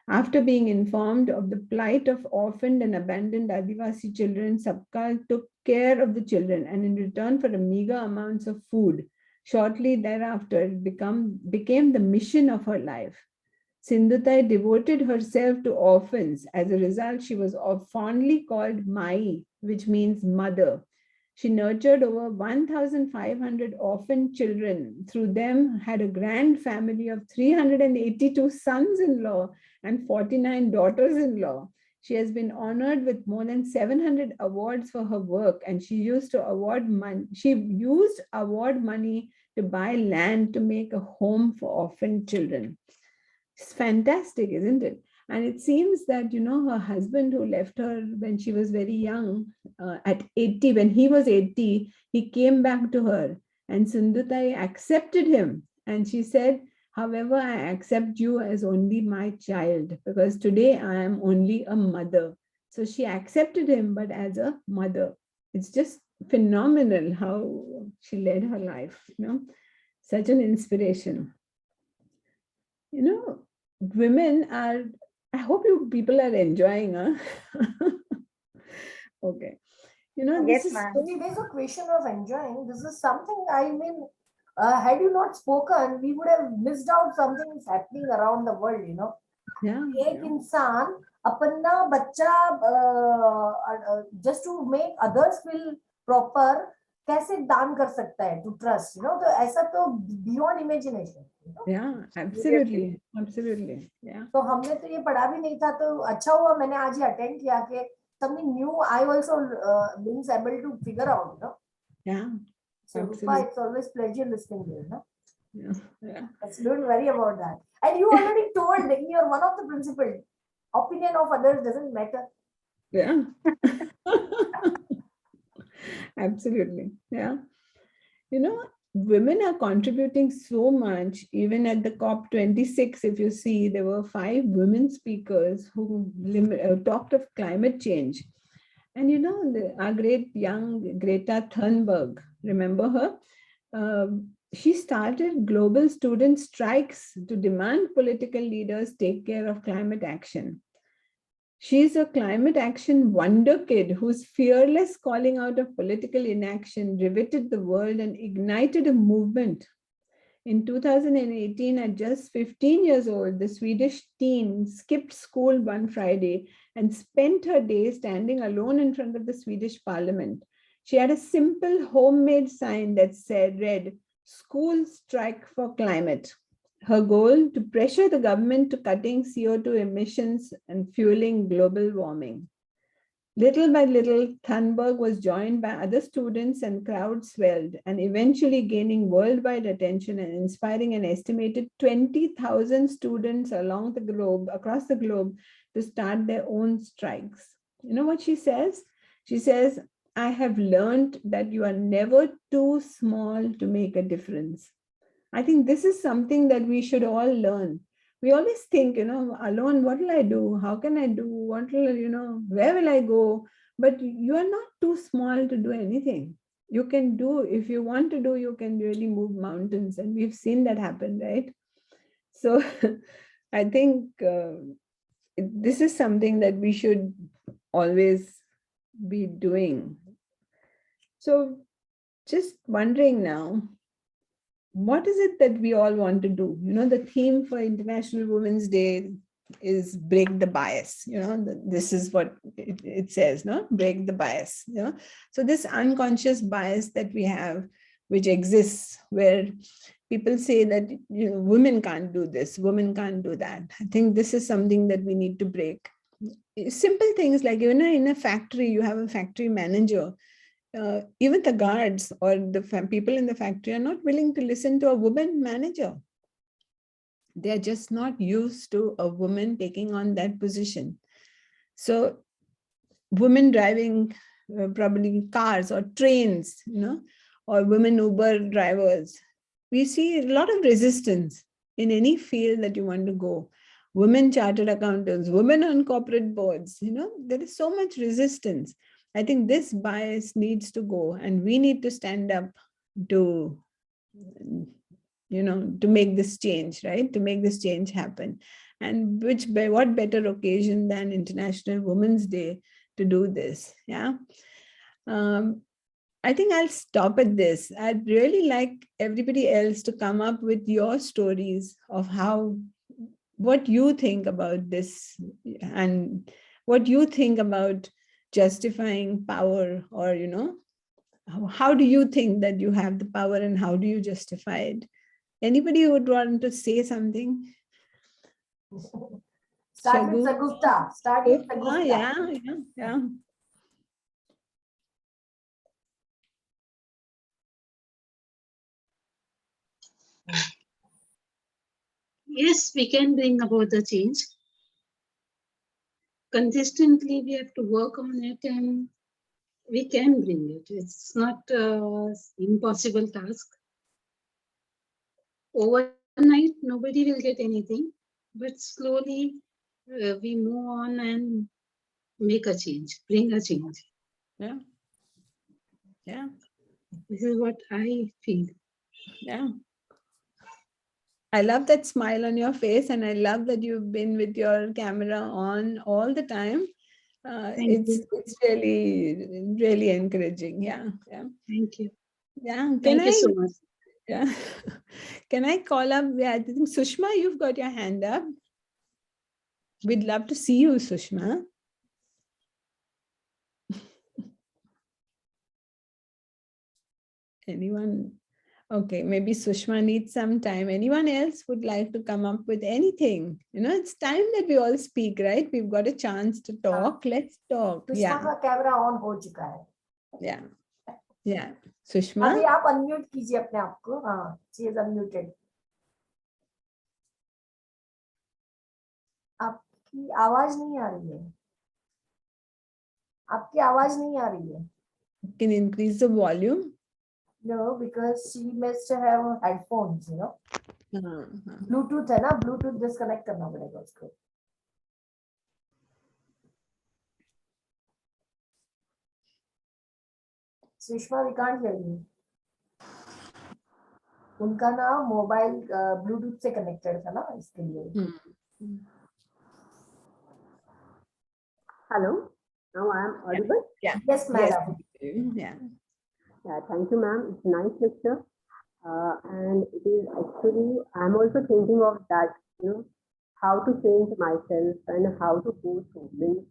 After being informed of the plight of orphaned and abandoned Adivasi children, Sabkal took care of the children, and in return for a meager amounts of food, shortly thereafter it became the mission of her life. Sindhutai devoted herself to orphans. As a result, she was fondly called Mai, which means mother. She nurtured over 1,500 orphan children. Through them, had a grand family of 382 sons-in-law and 49 daughters-in-law. She has been honored with more than 700 awards for her work, and she used award money to buy land to make a home for orphan children. It's fantastic, isn't it? And it seems that, her husband, who left her when she was very young, at 80, when he was 80, he came back to her, and Sindhutai accepted him. And she said, "However, I accept you as only my child, because today I am only a mother." So she accepted him, but as a mother. It's just phenomenal how she led her life, such an inspiration. Women are, I hope you people are enjoying, huh? Okay. Yes, this is ma'am. See, there's a question of enjoying. This is something, I mean, had you not spoken, we would have missed out something is happening around the world, yeah, एक इंसान अपना बच्चा just to make others feel proper कैसे दान कर सकता है, to trust, तो ऐसा तो beyond imagination. yeah, absolutely, absolutely, yeah. तो हमने तो ये पढ़ा भी नहीं था, तो अच्छा हुआ मैंने आज ये अटेंड किया कि something new I also being able to figure out, Yeah, So absolutely. Rupa, it's always pleasure listening to you, Yeah. Don't worry about that. And you already told you're one of the principles. Opinion of others doesn't matter. Yeah. Absolutely. Yeah. Women are contributing so much. Even at the COP26, if you see, there were 5 women speakers who talked of climate change. And our great young Greta Thunberg, remember her? She started global student strikes to demand political leaders take care of climate action. She's a climate action wonder kid whose fearless calling out of political inaction riveted the world and ignited a movement. In 2018, at just 15 years old, the Swedish teen skipped school one Friday and spent her day standing alone in front of the Swedish parliament. She had a simple homemade sign that read, "School Strike for Climate." Her goal, to pressure the government to cutting CO2 emissions and fueling global warming. Little by little, Thunberg was joined by other students and crowds swelled, and eventually gaining worldwide attention and inspiring an estimated 20,000 students across the globe, to start their own strikes. You know what she says? She says, "I have learned that you are never too small to make a difference." I think this is something that we should all learn. We always think, alone, what will I do? How can I do? What will, where will I go? But you are not too small to do anything. You can do, if you want to do, you can really move mountains. And we've seen that happen, right? So I think this is something that we should always be doing. So just wondering now, what is it that we all want to do? The theme for International Women's Day is break the bias. This is what it says, no? Break the bias. So this unconscious bias that we have, which exists, where people say that women can't do this, women can't do that. I think this is something that we need to break. Simple things like, in a factory, you have a factory manager. Even the guards or the people in the factory are not willing to listen to a woman manager. They are just not used to a woman taking on that position. So women driving probably cars or trains, or women Uber drivers, we see a lot of resistance in any field that you want to go. Women chartered accountants, women on corporate boards, there is so much resistance. I think this bias needs to go, and we need to stand up to, to make this change, right? To make this change happen. And what better occasion than International Women's Day to do this? Yeah. I think I'll stop at this. I'd really like everybody else to come up with your stories of what you think about this, and what you think about justifying power, or how do you think that you have the power, and how do you justify it? Anybody would want to say something? Start with Sagupta. Start with Sagupta. Yeah. Yes, we can bring about the change. Consistently, we have to work on it, and we can bring it. It's not an impossible task. Overnight, nobody will get anything, but slowly we move on and make a change, bring a change. Yeah. This is what I feel. Yeah. I love that smile on your face, and I love that you've been with your camera on all the time. It's really, really encouraging. Yeah. Thank you. Yeah. Thank you so much. Yeah. Can I call up? Yeah, I think Sushma, you've got your hand up. We'd love to see you, Sushma. Anyone? Okay, maybe Sushma needs some time. Anyone else would like to come up with anything? It's time that we all speak, right? We've got a chance to talk. Let's talk. Sushma का camera on हो चुका है. Yeah. Sushma, अभी आप unmute कीजिए अपने आप को. हाँ, she is unmuted. आपकी आवाज नहीं आ रही है. आपकी आवाज नहीं आ रही है. can you increase the volume? No, because she must have headphones, Bluetooth है ना, Bluetooth disconnect करना पड़ेगा उसको. Sushma, we can't hear you. उनका ना मोबाइल ब्लूटूथ से कनेक्टेड था ना, इसके लिए. Hello, now I am audible? Yeah. Yes, madam. Yeah. Yeah, thank you, ma'am. It's a nice lecture. And it is actually, I'm also thinking of that, how to change myself and how to go through. Means,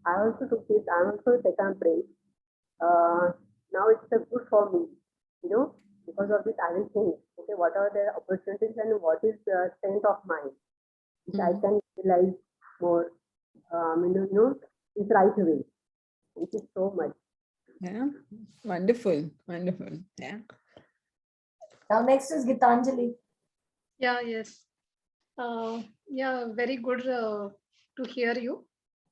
I also took it, I'm also taking a break. Now it's good for me, because of this I will think, okay, what are the opportunities and what is the strength of mind, which I can utilize more, it's right away. Thank you so much. Yeah. Wonderful. Yeah. Now next is Gitanjali. Yes. Very good to hear you.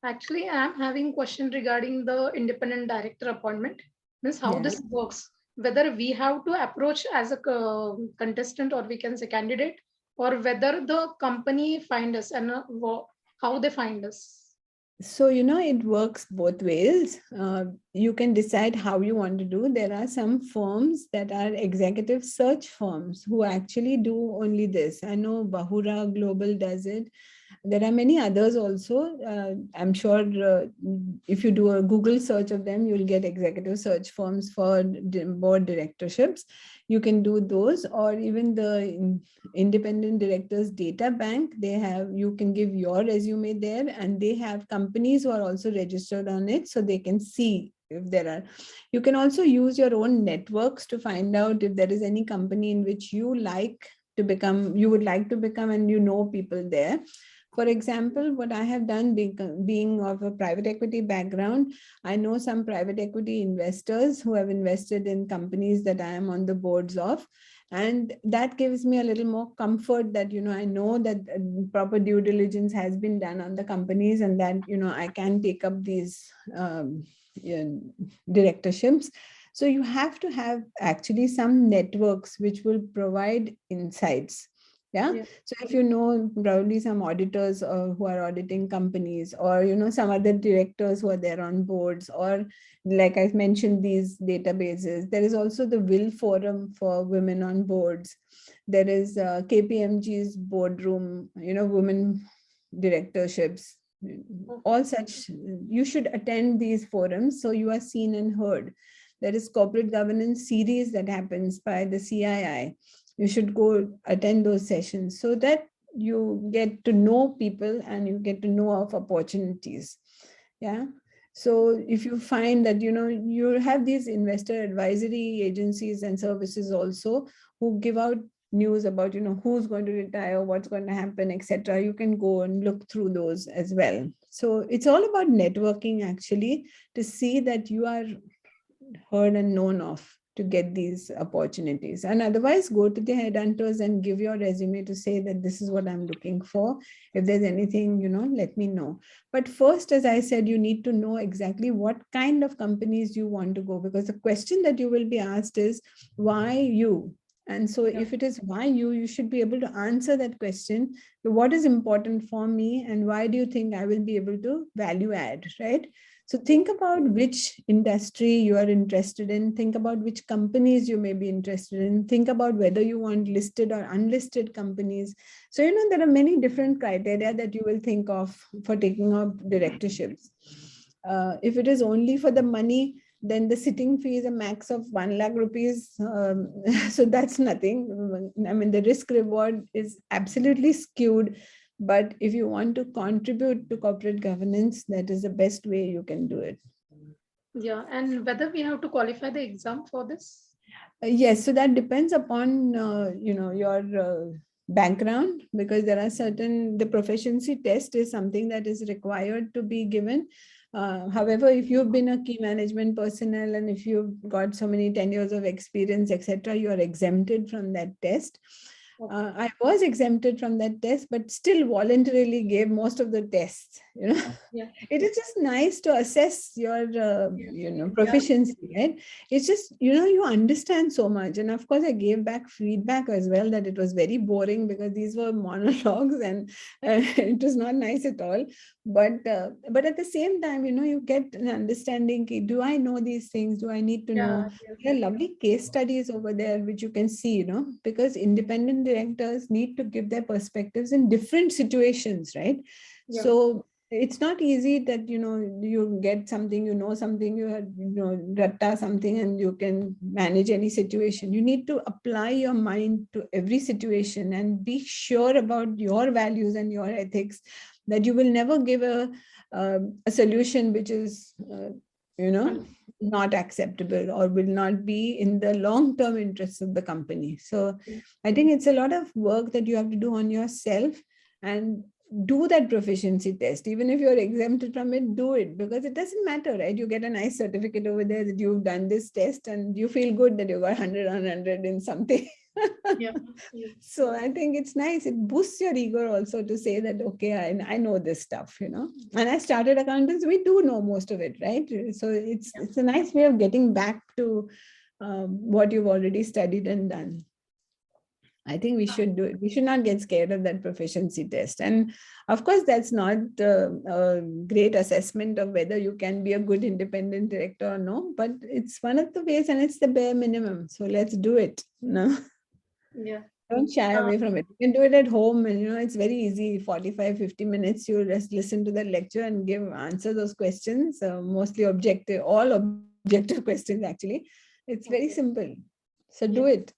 Actually, I am having a question regarding the independent director appointment. Means how this works. Whether we have to approach as a contestant, or we can say candidate, or whether the company find us, and how they find us. So, it works both ways. You can decide how you want to do. There are some firms that are executive search firms who actually do only this. I know Bahura Global does it. There are many others also. I'm sure if you do a Google search of them, you'll get executive search firms for board directorships. You can do those, or even the independent directors data bank. They have, you can give your resume there, and they have companies who are also registered on it, so they can see if there are. You can also use your own networks to find out if there is any company in which you would like to become, and you know people there. For example, what I have done, being of a private equity background, I know some private equity investors who have invested in companies that I am on the boards of. And that gives me a little more comfort that, I know that proper due diligence has been done on the companies, and that, I can take up these directorships. So you have to have actually some networks which will provide insights. Yeah. So if you know probably some auditors who are auditing companies, or some other directors who are there on boards, or like I mentioned, these databases. There is also the Will Forum for women on boards. There is KPMG's boardroom, women directorships. All such, you should attend these forums so you are seen and heard. There is corporate governance series that happens by the CII. You should go attend those sessions so that you get to know people and you get to know of opportunities. Yeah. So if you find that, you have these investor advisory agencies and services also who give out news about, who's going to retire, what's going to happen, etc. You can go and look through those as well. So it's all about networking, actually, to see that you are heard and known of, to get these opportunities. And otherwise, go to the headhunters and give your resume to say that this is what I'm looking for. If there's anything, let me know. But first, as I said, you need to know exactly what kind of companies you want to go, because the question that you will be asked is, why you? And so if it is why you should be able to answer that question. What is important for me, and why do you think I will be able to value add, right? So think about which industry you are interested in. Think about which companies you may be interested in. Think about whether you want listed or unlisted companies. So, there are many different criteria that you will think of for taking up directorships. If it is only for the money, then the sitting fee is a max of 1 lakh rupees. So that's nothing. I mean, the risk reward is absolutely skewed. But if you want to contribute to corporate governance, that is the best way you can do it. Yeah, and whether we have to qualify the exam for this? Yes, so that depends upon your background, because there are certain, the proficiency test is something that is required to be given. However, if you've been a key management personnel and if you've got so many 10 years of experience, etc., you are exempted from that test. I was exempted from that test, but still voluntarily gave most of the tests. It is just nice to assess your proficiency, right? It's just, you understand so much. And of course, I gave back feedback as well that it was very boring because these were monologues and it was not nice at all. But at the same time, you get an understanding. Do I know these things? Do I need to know? There are lovely case studies over there which you can see, because independent directors need to give their perspectives in different situations, right? So it's not easy that, you get something, something, ratta something, and you can manage any situation. You need to apply your mind to every situation and be sure about your values and your ethics, that you will never give a solution which is, not acceptable or will not be in the long-term interests of the company. So I think it's a lot of work that you have to do on yourself, and do that proficiency test. Even if you're exempted from it, do it, because it doesn't matter, right? You get a nice certificate over there that you've done this test, and you feel good that you got 100 on 100 in something. So I think it's nice. It boosts your ego also to say that, okay, I know this stuff, and I started accountants, we do know most of it, right? So it's a nice way of getting back to what you've already studied and done. I think we should do it. We should not get scared of that proficiency test. And of course, that's not a great assessment of whether you can be a good independent director or no, but it's one of the ways, and it's the bare minimum. So let's do it. No? Yeah. Don't shy away from it. You can do it at home, and it's very easy. 45-50 minutes, you just listen to the lecture and answer those questions, mostly objective, all objective questions actually. It's very simple. So do it.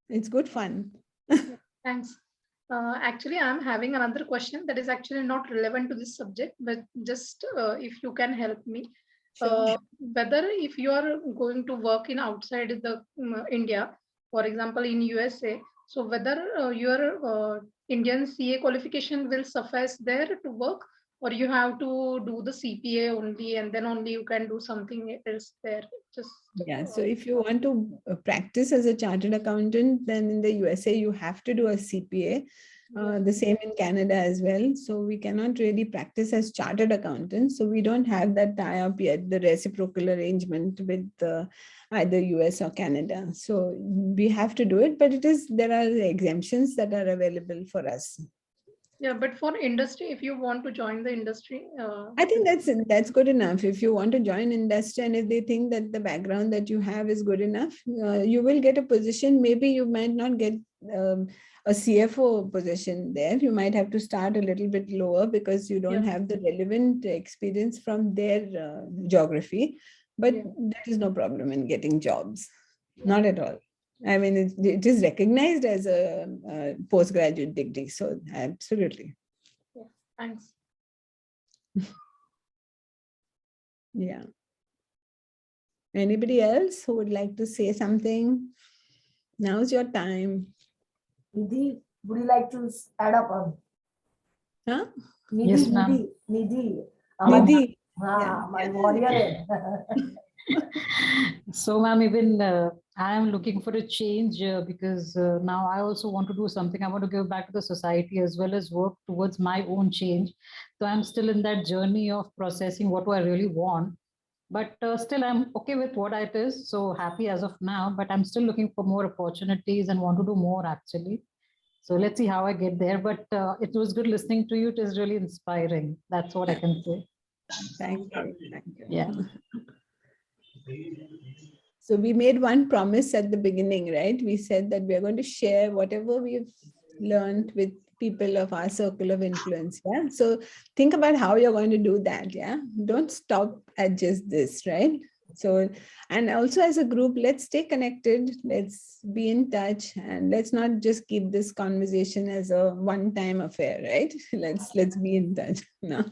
It's good fun. Thanks. Actually, I'm having another question that is actually not relevant to this subject, but just if you can help me. Whether if you are going to work in outside the India, for example, in USA, so whether your Indian CA qualification will suffice there to work, or you have to do the CPA only, and then only you can do something else there. Just So if you want to practice as a chartered accountant, then in the USA you have to do a CPA. The same in Canada as well. So we cannot really practice as chartered accountants. So we don't have that tie-up yet, the reciprocal arrangement with either US or Canada. So we have to do it, but there are exemptions that are available for us. Yeah, but for industry, if you want to join the industry, I think that's good enough. If you want to join industry and if they think that the background that you have is good enough, you will get a position. Maybe you might not get a CFO position there. You might have to start a little bit lower because you don't have the relevant experience from their geography. But there is no problem in getting jobs. Not at all. I mean, it is recognized as a postgraduate degree. So absolutely. Yeah, thanks. Yeah. Anybody else who would like to say something? Now's your time. Nidhi, would you like to add up on? Huh? Nidhi, Yes, ma'am. Nidhi. Nidhi. My warrior. So, ma'am, even I am looking for a change because now I also want to do something. I want to give back to the society as well as work towards my own change. So I'm still in that journey of processing what do I really want. But still, I'm okay with what it is. So happy as of now, but I'm still looking for more opportunities and want to do more actually. So let's see how I get there. But it was good listening to you. It is really inspiring. That's what I can say. Thank you. Thank you. Yeah. So we made one promise at the beginning, right? We said that we are going to share whatever we've learned with people of our circle of influence. Yeah. So think about how you're going to do that. Yeah. Don't stop at just this, right? So, and also as a group, let's stay connected. Let's be in touch, and let's not just keep this conversation as a one-time affair, right? Let's be in touch. No.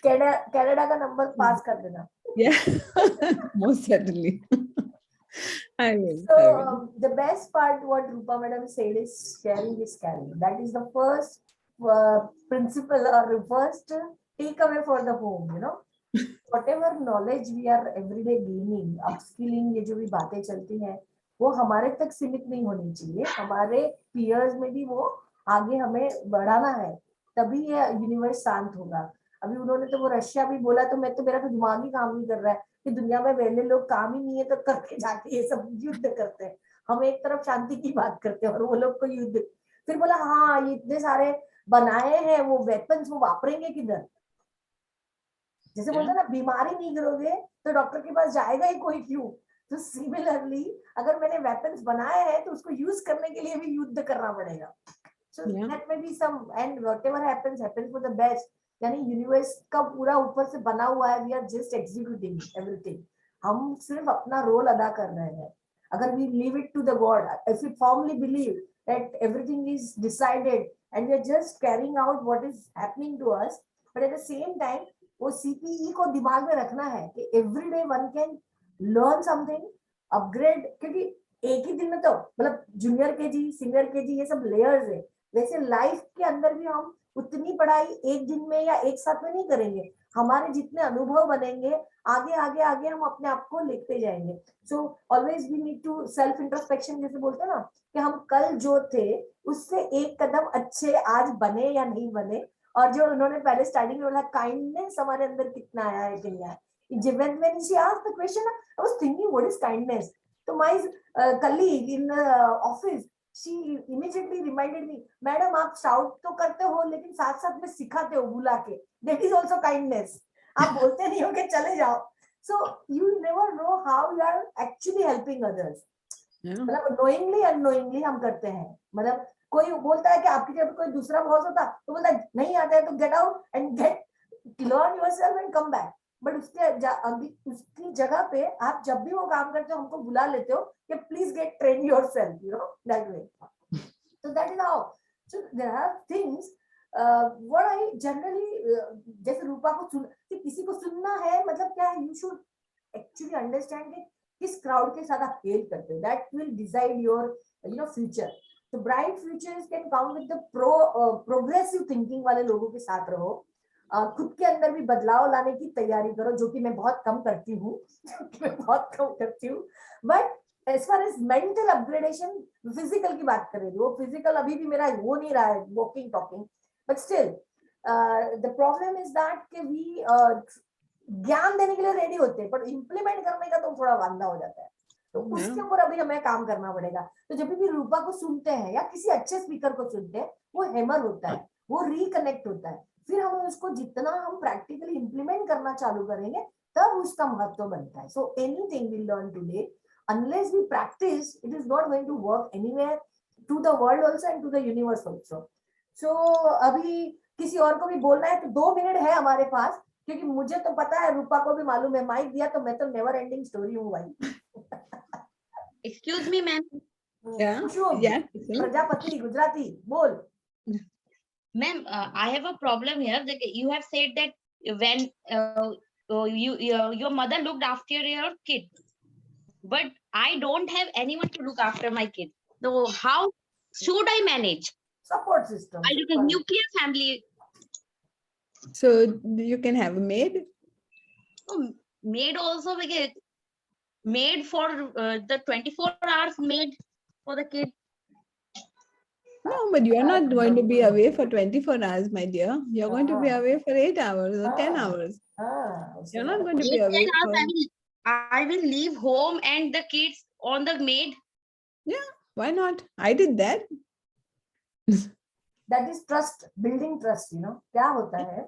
Canada का number pass कर देना. Yeah, most certainly. I will. So the best part, what Rupa Madam said, is sharing is caring. That is the first principle or the first takeaway for the home. Whatever knowledge we are everyday gaining, upskilling, ये जो भी बातें चलती हैं, वो हमारे तक सीमित नहीं होनी चाहिए. हमारे peers में भी वो आगे हमें बढ़ाना है. तभी ये यूनिवर्स शांत होगा. अभी उन्होंने तो वो रशिया भी बोला, तो मेरा तो दिमाग ही काम नहीं कर रहा है कि दुनिया में वेले लोग काम ही नहीं है तो करके जाके ये सब युद्ध करते हैं. हम एक तरफ शांति की बात करते हैं और वो लोग को युद्ध. फिर बोला हाँ, ये इतने सारे बनाए हैं वो वेपन्स, वो वापरेंगे किधर? जैसे बोलते हैं ना, बीमारी नहीं गिरोगे तो डॉक्टर के पास जाएगा ही कोई क्यों? तो सिमिलरली अगर मैंने वेपन्स बनाए हैं तो उसको यूज करने के लिए भी युद्ध करना पड़ेगा. So that may be some, and whatever happens for the best. यानी यूनिवर्स का पूरा ऊपर से बना हुआ है. We are just executing everything. हम सिर्फ अपना रोल अदा कर रहे हैं. अगर we leave it to the god, if we formally believe that everything is decided and we are just carrying out what is happening to us, but at the same time वो CPE को दिमाग में रखना है कि every day one can learn something, upgrade. क्योंकि एक ही दिन में तो मतलब जूनियर केजी, सीनियर केजी, ये सब लेयर्स है. वैसे लाइफ के अंदर भी हम उतनी पढ़ाई एक दिन में या एक साथ में नहीं करेंगे. हमारे जितने अनुभव बनेंगे, आगे आगे आगे हम अपने आप को लेते जाएंगे. So always we need to self introspection, जैसे बोलते हैं ना कि हम कल जो थे उससे एक कदम अच्छे आज बने या नहीं बने. और जो उन्होंने पहले स्टार्टिंग में बोला काइंडनेस हमारे अंदर कितना आया है कि नहीं आया. When she asked the question, I was thinking, what is kindness? So my colleague in the office, she immediately reminded me, madam आप shout तो करते हो लेकिन साथ साथ में सिखाते हो बुला के. That is also kindness. आप बोलते नहीं हो कि चले जाओ. So you never know how you are actually helping others. मतलब knowingly unknowingly हम करते हैं. मतलब कोई बोलता है कि आपकी जगह कोई दूसरा बॉस होता तो बोलता है नहीं आता है तो get out and get learn yourself and come back. But उसकी जगह पे आप जब भी वो काम करते हो हमको बुला लेते हो कि please get train yourself, you know, that way. So that is how. So there are things what I generally जैसे रूपा को सुन कि किसी को सुनना है मतलब क्या है, you should actually understand कि किस crowd के साथ आप खेल करते हो, that will decide your future. So bright futures can come with the progressive thinking वाले लोगों के साथ रहो, खुद के अंदर भी बदलाव लाने की तैयारी करो, जो कि मैं बहुत कम करती हूँ but as far as mental upgradation, physical की बात करें वो physical अभी भी मेरा हो नहीं रहा है, walking talking, but still the problem is that कि we ज्ञान देने के लिए रेडी होते हैं पर इम्प्लीमेंट करने का तो थोड़ा वांदा हो जाता है, तो उसके ऊपर अभी हमें काम करना पड़ेगा। तो जब भी रूपा को सुनते हैं या किसी अच्छे स्पीकर को सुनते हैं वो हैमर होता है, वो रिकनेक्ट होता है, फिर हम उसको जितना हम प्रैक्टिकली इम्प्लीमेंट करना चालू करेंगे तब उसका महत्व बनता है। So anything we learn today unless we practice, it is not going to work anywhere, to the world also and to the universe also. So अभी किसी और को भी बोलना है तो 2 मिनट है हमारे पास, क्योंकि मुझे तो पता है, रूपा को भी मालूम है, माइक दिया तो मैं तो नेवर एंडिंग स्टोरी हूँ भाई। Excuse me, ma'am. Prajapati Gujarati बोल। Ma'am, I have a problem here. That you have said that when your mother looked after your kid, but I don't have anyone to look after my kid. So how should I manage? Support system. I look a nuclear family. So you can have a maid. Oh, maid also, we get maid for the 24 hours maid for the kid. No, but you're not going to be away for 24 hours, my dear. You're going to be away for 8 hours or 10 hours. You're not going to be away for... I will leave home and the kids on the maid. Yeah, why not? I did that. That is trust, building trust, you know. क्या होता है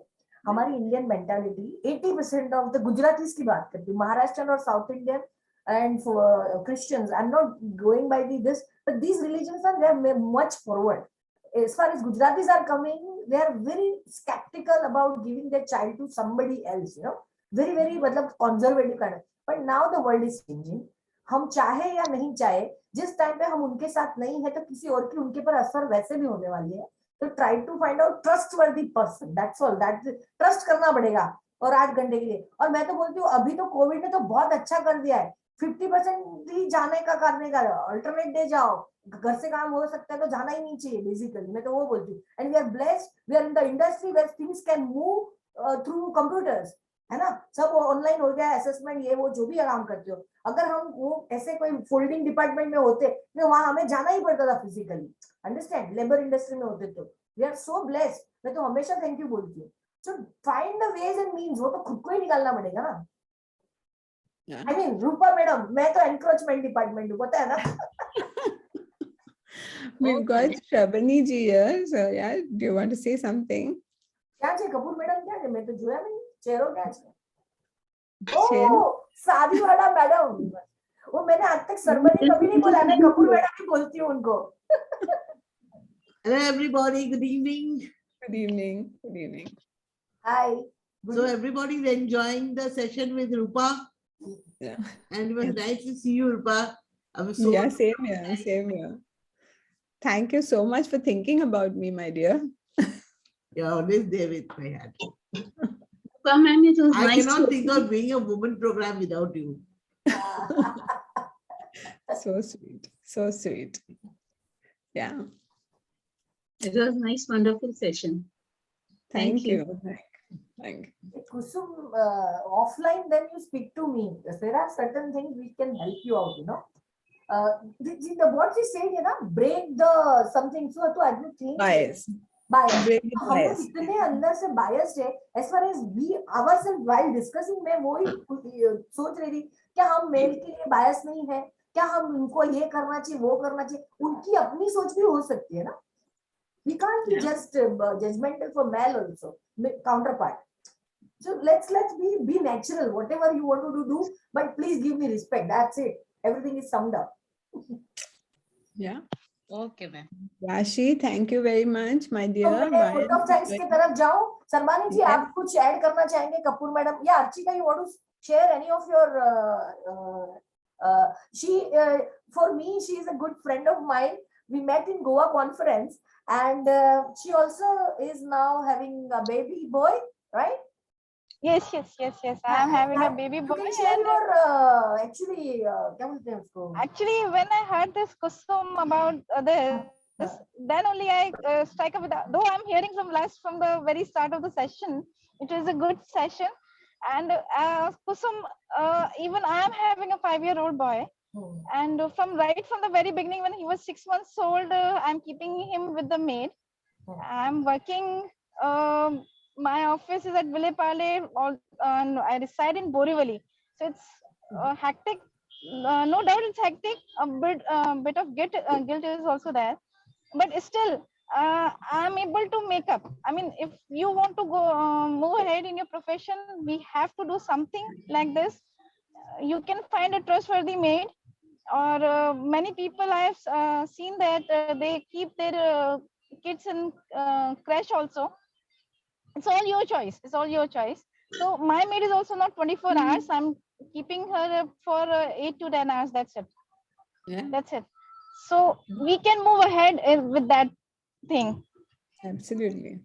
हमारी Indian mentality 80% of the Gujaratis की बात करती हूँ, महाराष्ट्र और south Indian and for Christians, I'm not going by this, but these religions are they're much forward. As far as Gujaratis are coming, they are very skeptical about giving their child to somebody else, you know, very मतलब conservative kind of. But now the world is changing. हम चाहे या नहीं चाहे, जिस time पे हम उनके साथ नहीं है तो किसी और की उनके पर असर वैसे भी होने वाली है। तो try to find out trustworthy person. That's all. That trust करना पड़ेगा और 8 घंटे के लिए। और मैं तो बोलती हूँ अभी तो कोविड ने तो बहुत अच्छा कर दिया है, 50% ही जाने का करने का, अल्टरनेट डे जाओ, घर से काम हो सकता है तो जाना ही नहीं चाहिए बेसिकली, मैं तो वो बोलती हूँ। And we are blessed, we are in the industry where things can move through computers, है ना, सब ऑनलाइन हो गया, असेसमेंट ये वो जो भी काम करते हो। अगर हम वो ऐसे कोई फोल्डिंग डिपार्टमेंट में होते तो वहां हमें जाना ही पड़ता था फिजिकली, अंडरस्टैंड, लेबर इंडस्ट्री में होते तो वी आर सो ब्लेस्ड। मैं तो हमेशा थैंक यू बोलती हूँ। So find the ways and means, वो तो खुद को ही निकालना पड़ेगा ना। I mean, Rupa madam, मैं तो encroachment department हूँ, पता है ना? We've got Shabani ji here, so yeah, do you want to say something? क्या है कपूर मैडम, क्या है, मैं तो जोया नहीं, चेहरो क्या है? ओह, शादी वाला मैडम, वो मैंने आज तक सरबनी कभी नहीं बोला, मैं कपूर मैडम ही बोलती हूँ उनको। Hello everybody, good evening. Good evening. Good evening. Hi. So everybody's enjoying the session with Rupa. Yeah. And it was nice to see you, Rupa. I was so same here, same here. Thank you so much for thinking about me, my dear. You're always there with my hand. Rupa ma'am, it was I nice cannot to... think of being a woman program without you. So sweet, so sweet. Yeah. It was a nice, wonderful session. Thank you. Thank you. Kusum, offline then you speak to me. There are certain things which can help you out, you know. What she said, you know, break the something. So I do think bias. Break the bias. इतने अंदर से biased है. As far as we ourselves while discussing, मैं वो ही सोच रही थी क्या हम मेल के लिए bias नहीं है, क्या हम उनको ये करना चाहिए वो करना चाहिए, उनकी अपनी सोच भी हो सकती है ना. We can't be just judgmental for male also, counterpart. So let's be natural. Whatever you want to do, but please give me respect. That's it. Everything is summed up. Yeah. Okay, ma'am. Rashi, thank you very much, my dear. तो मैं vote of thanks की तरफ जाऊं. सरबानी जी, Yes. आप कुछ add करना चाहेंगे? Kapoor madam या Archika, you want to share any of your for me, she is a good friend of mine. We met in Goa conference, and she also is now having a baby boy, right? Yes. I am having a baby boy. You can share And your actually क्या बोलते हैं उसको? actually, when I heard this Kusum about this, then only I strike up with that. Though I'm hearing from the very start of the session, it was a good session. And Kusum, even I am having a 5-year-old boy. And from the very beginning, when he was 6 months old, I'm keeping him with the maid. I'm working. My office is at Vilepale, and I reside in Borivali. So it's hectic. No doubt it's hectic. A bit of guilt is also there, but still, I'm able to make up. I mean, if you want to go move ahead in your profession, we have to do something like this. You can find a trustworthy maid, or many people I have seen that they keep their kids in crash also. It's all your choice. So my maid is also not 24 hours. I'm keeping her for 8 to 10 hours. That's it. Yeah. That's it. So we can move ahead with that thing. Absolutely.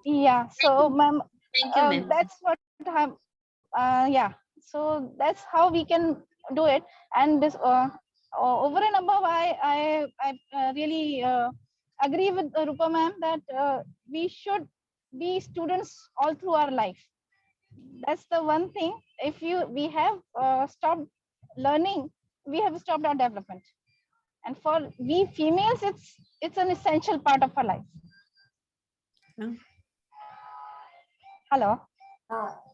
Yeah. So, ma'am, Thank you, ma'am. that's what I'm. Yeah. So that's how we can do it. And this over and above, I really agree with Rupa ma'am that we should be students all through our life. That's the one thing. If we have stopped learning, we have stopped our development. And for we females, it's an essential part of our life. Yeah. Hello.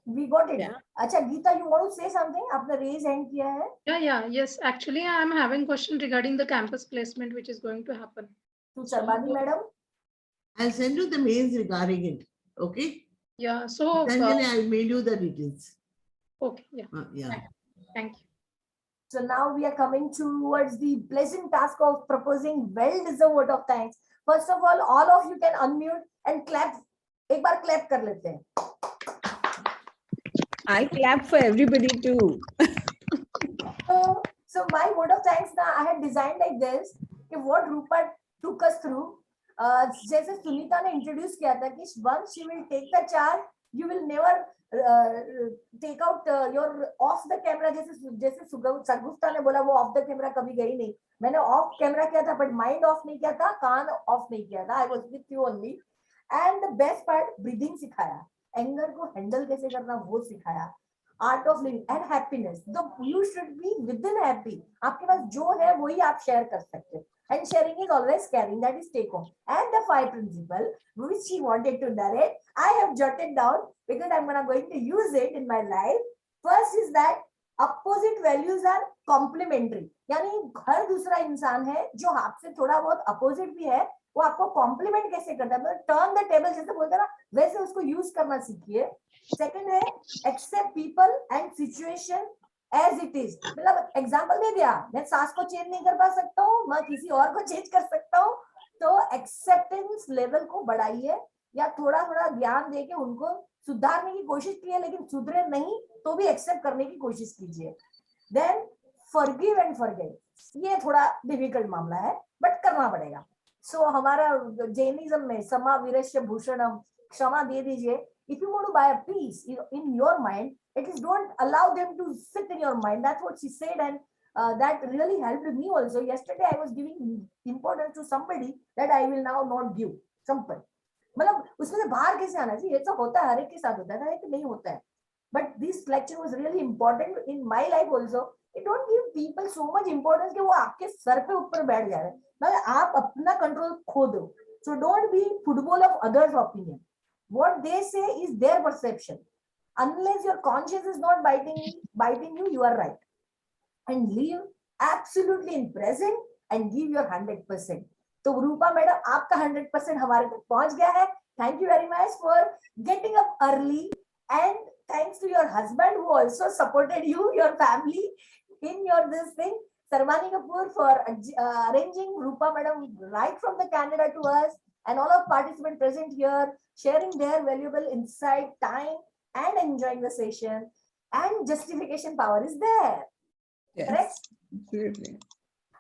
We got it. Yeah. Acha, Geeta, you want to say something? आपने raise hand किया है? Yes. Actually, I am having question regarding the campus placement which is going to happen. To Sarbani madam. I'll send you the mails regarding it. Okay. Yeah. So. I made you the details. Okay. Yeah. Yeah. Thank you. So now we are coming towards the pleasant task of proposing well-deserved vote of thanks. First of all of you can unmute and clap. एक बार clap कर लेते हैं. I'll clap for everybody too. So my vote of thanks now I had designed like this. If what Rupa took us through, जैसे सुनीता ने introduce किया था कि once she will take the charge, you will never take out your off the camera. जैसे सरगुफ्ता ने बोला वो off the camera कभी गई नहीं. मैंने off camera किया था, but mind off नहीं किया था, कान off नहीं किया था. I was with you only. And the best part, breathing सिखाया, anger को handle कैसे करना वो सिखाया, art of living and happiness. You should be within happy. आपके पास जो है वही आप share कर सकते हैं. And sharing is always caring. That is take home. And the 5 principle which she wanted to narrate, I have jotted down because I'm going to use it in my life. First is that opposite values are complementary. यानी हर दूसरा इंसान है जो आपसे थोड़ा बहुत opposite भी है, वो आपको कॉम्प्लीमेंट कैसे करता है, टर्न द टेबल जैसे बोलते हैं ना, वैसे उसको यूज करना सीखिए. सेकंड है accept people and situation as it is. मतलब एग्जांपल दे दिया, मैं सास को चेंज नहीं कर पा सकता हूँ, मैं किसी और को चेंज कर सकता हूँ. तो एक्सेप्टेंस लेवल को बढ़ाइए या थोड़ा थोड़ा ज्ञान देके उनको सुधारने की कोशिश कीजिए, लेकिन सुधरे नहीं तो भी एक्सेप्ट करने की कोशिश कीजिए. Then forgive and forget. ये थोड़ा डिफिकल्ट मामला है बट करना पड़ेगा. So हमारा जैनिज्म में समा वीरस्य भूषणम, क्षमा दे दीजिए. If you want to buy a peace in your mind, at least don't allow them to sit in your mind. That's what she said, and that really helped me also. Yesterday I was giving importance to somebody that I will now not give. Simple. मतलब उसमें से बाहर कैसे आना चाहिए, ऐसा होता है, हर एक के साथ होता है, नहीं होता है. But this lecture was really important in my life also. You don't give people so much importance कि वो आपके सर पे ऊपर बैठ जा रहे हैं. मतलब आप अपना कंट्रोल खो दो. So don't be football of others' opinion. What they say is their perception. Unless your conscience is not biting you, you are right. And live absolutely in present and give your 100%. तो रूपा madam आपका 100% हमारे तक पहुंच गया है. Thank you very much for getting up early, and thanks to your husband who also supported you, your family in your this thing. Sarvani Kapoor for arranging Rupa Madam right from the Canada to us, and all of participants present here, sharing their valuable insight, time, and enjoying the session. And justification power is there. Yes, Correct? absolutely.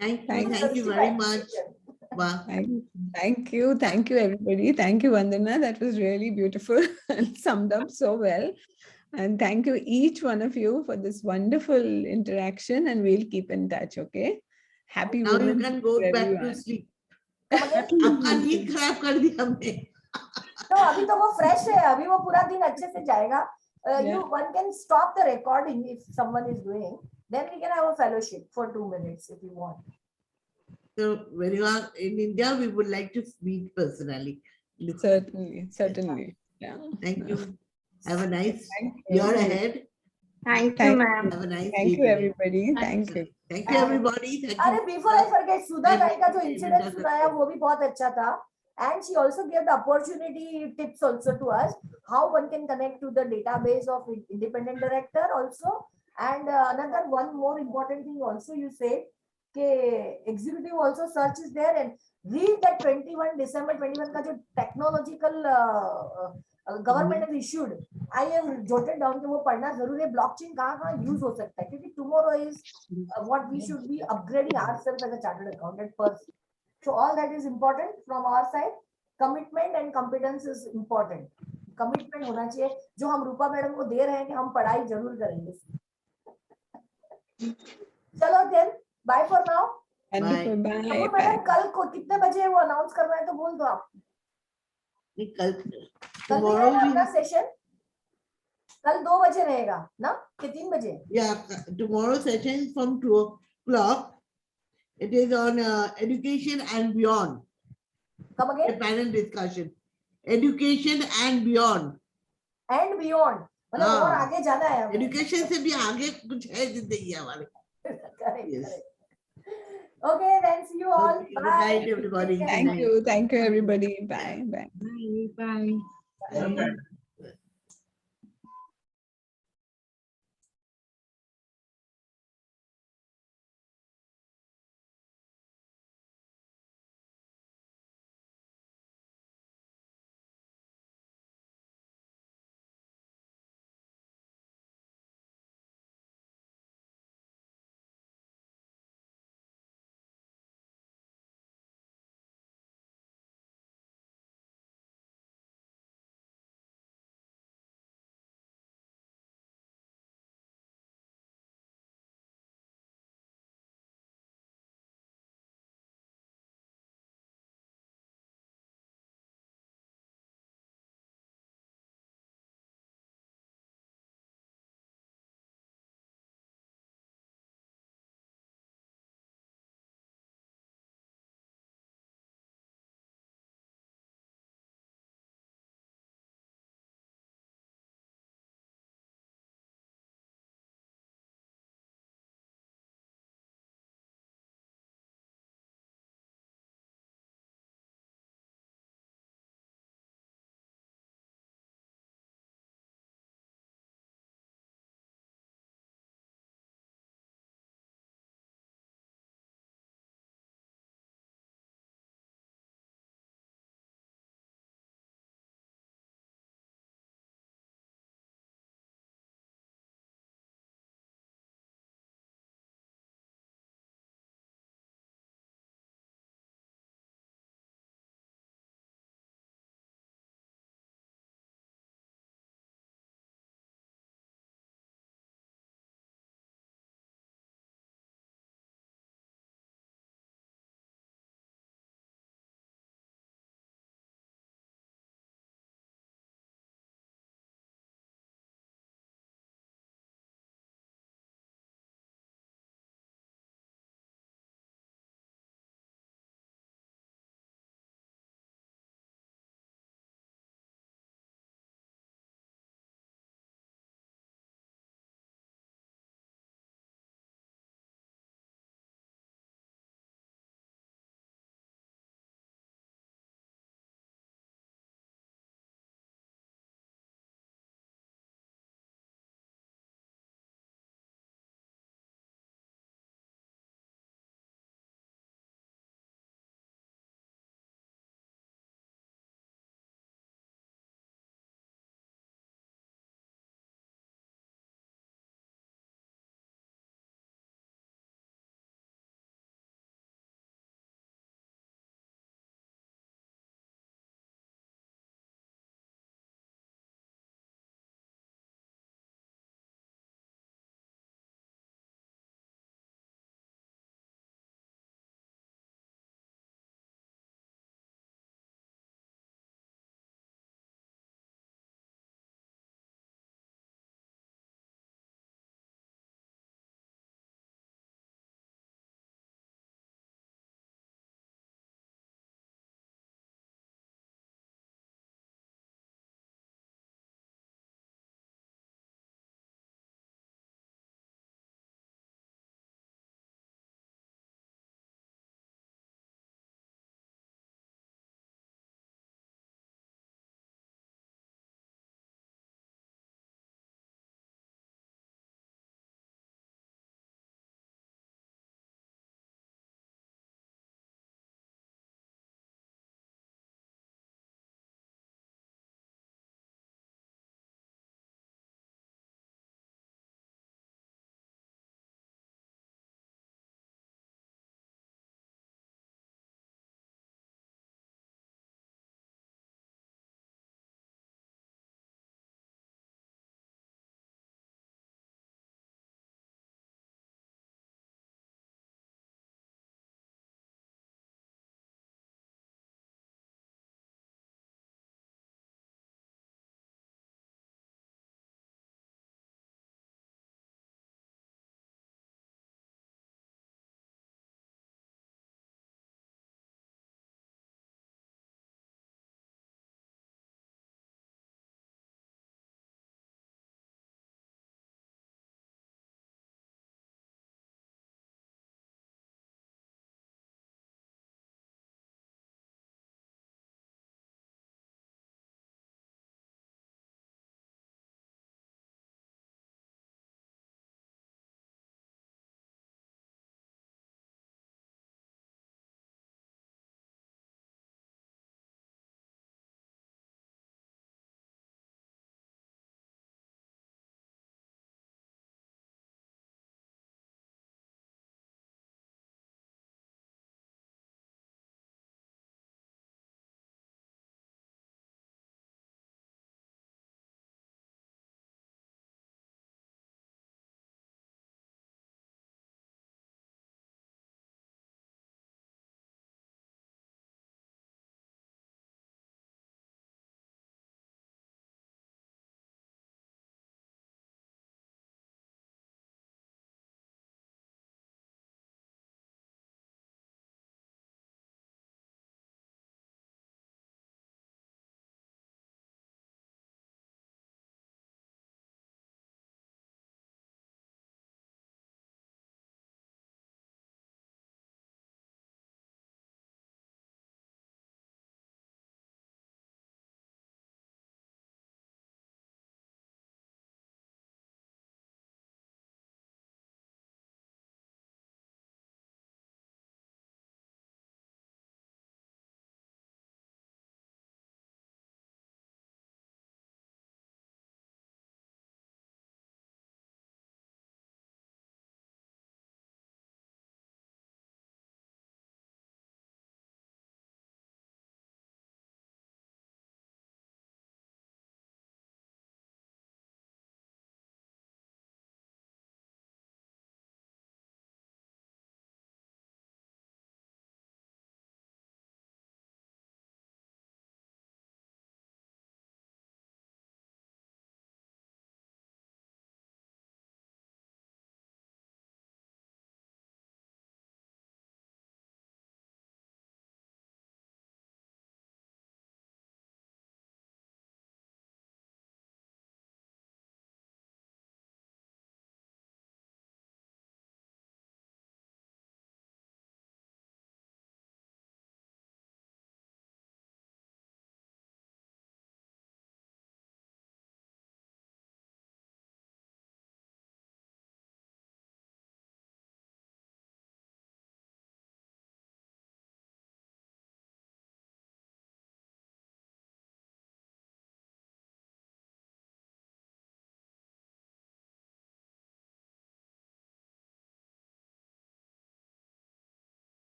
Thank you very much. Wow. Thank you, everybody. Thank you, Vandana. That was really beautiful and summed up so well. And thank you, each one of you, for this wonderful interaction. And we'll keep in touch, okay? Happy Now you Women's can Day go to back to everyone. sleep. Happy आपका Women's नींद Day. खराब कर दी हमने. No, अभी तो वो fresh है, अभी वो पूरा दिन अच्छे से जाएगा. Yeah. One can stop the recording if someone is doing. Then we can have a fellowship for 2 minutes if you want. So when you are in India, we would like to meet personally. Certainly. Yeah. Thank you. Have a nice Thank you. year ahead. Thank you, ma'am. Have a nice Thank day you, today. everybody. Thank you. Thank you, everybody. Thank अरे you. before I forget, सुधा भाई का जो incident सुनाया वो भी बहुत अच्छा था. And she also gave the opportunity tips also to us how one can connect to the database of independent director also. And another one more important thing also you said, okay, executive also search is there, and read that 21 December 21 का जो technological government has issued. I have jotted down कि वो पढ़ना जरूर है. Blockchain कहाँ use हो सकता है, क्योंकि tomorrow is what we should be upgrading ourselves as a chartered accountant person. So all that is important from our side. Commitment and competence is important. Commitment होना चाहिए, जो हम रूपा मैडम को दे रहे हैं कि हम पढ़ाई जरूर करेंगे. चलो then, bye for now. Wonderful. Bye. Kapoor Bye. Madam कल को कितने बजे वो अनाउंस करना है तो बोल दो आप. नहीं, कल कल भी रहेगा अपना सेशन. कल 2 बजे रहेगा ना कि 3 बजे? Yeah, tomorrow session from 2 o'clock. It is on education and beyond. Come again? A panel discussion. Education and beyond. And beyond. मतलब और हाँ. आगे जाना है. Education से भी आगे कुछ है जिंदगी हमारे. Correct. Yes. Correct. Okay, then see you all. Okay, good Bye. night, everybody. Thank you, everybody. Bye. Bye. Bye. Bye.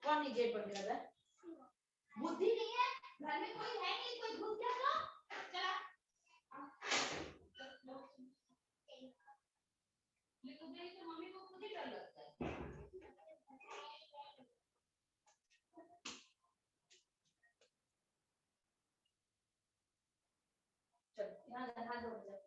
कौन नीचे पड़ गया था? बुद्धि नहीं है घर में, कोई है नहीं, कोई घुस गया तो चला लेकिन देख तो मम्मी को खुद ही डर लगता है। चल यहाँ हाथ जोड़ दे।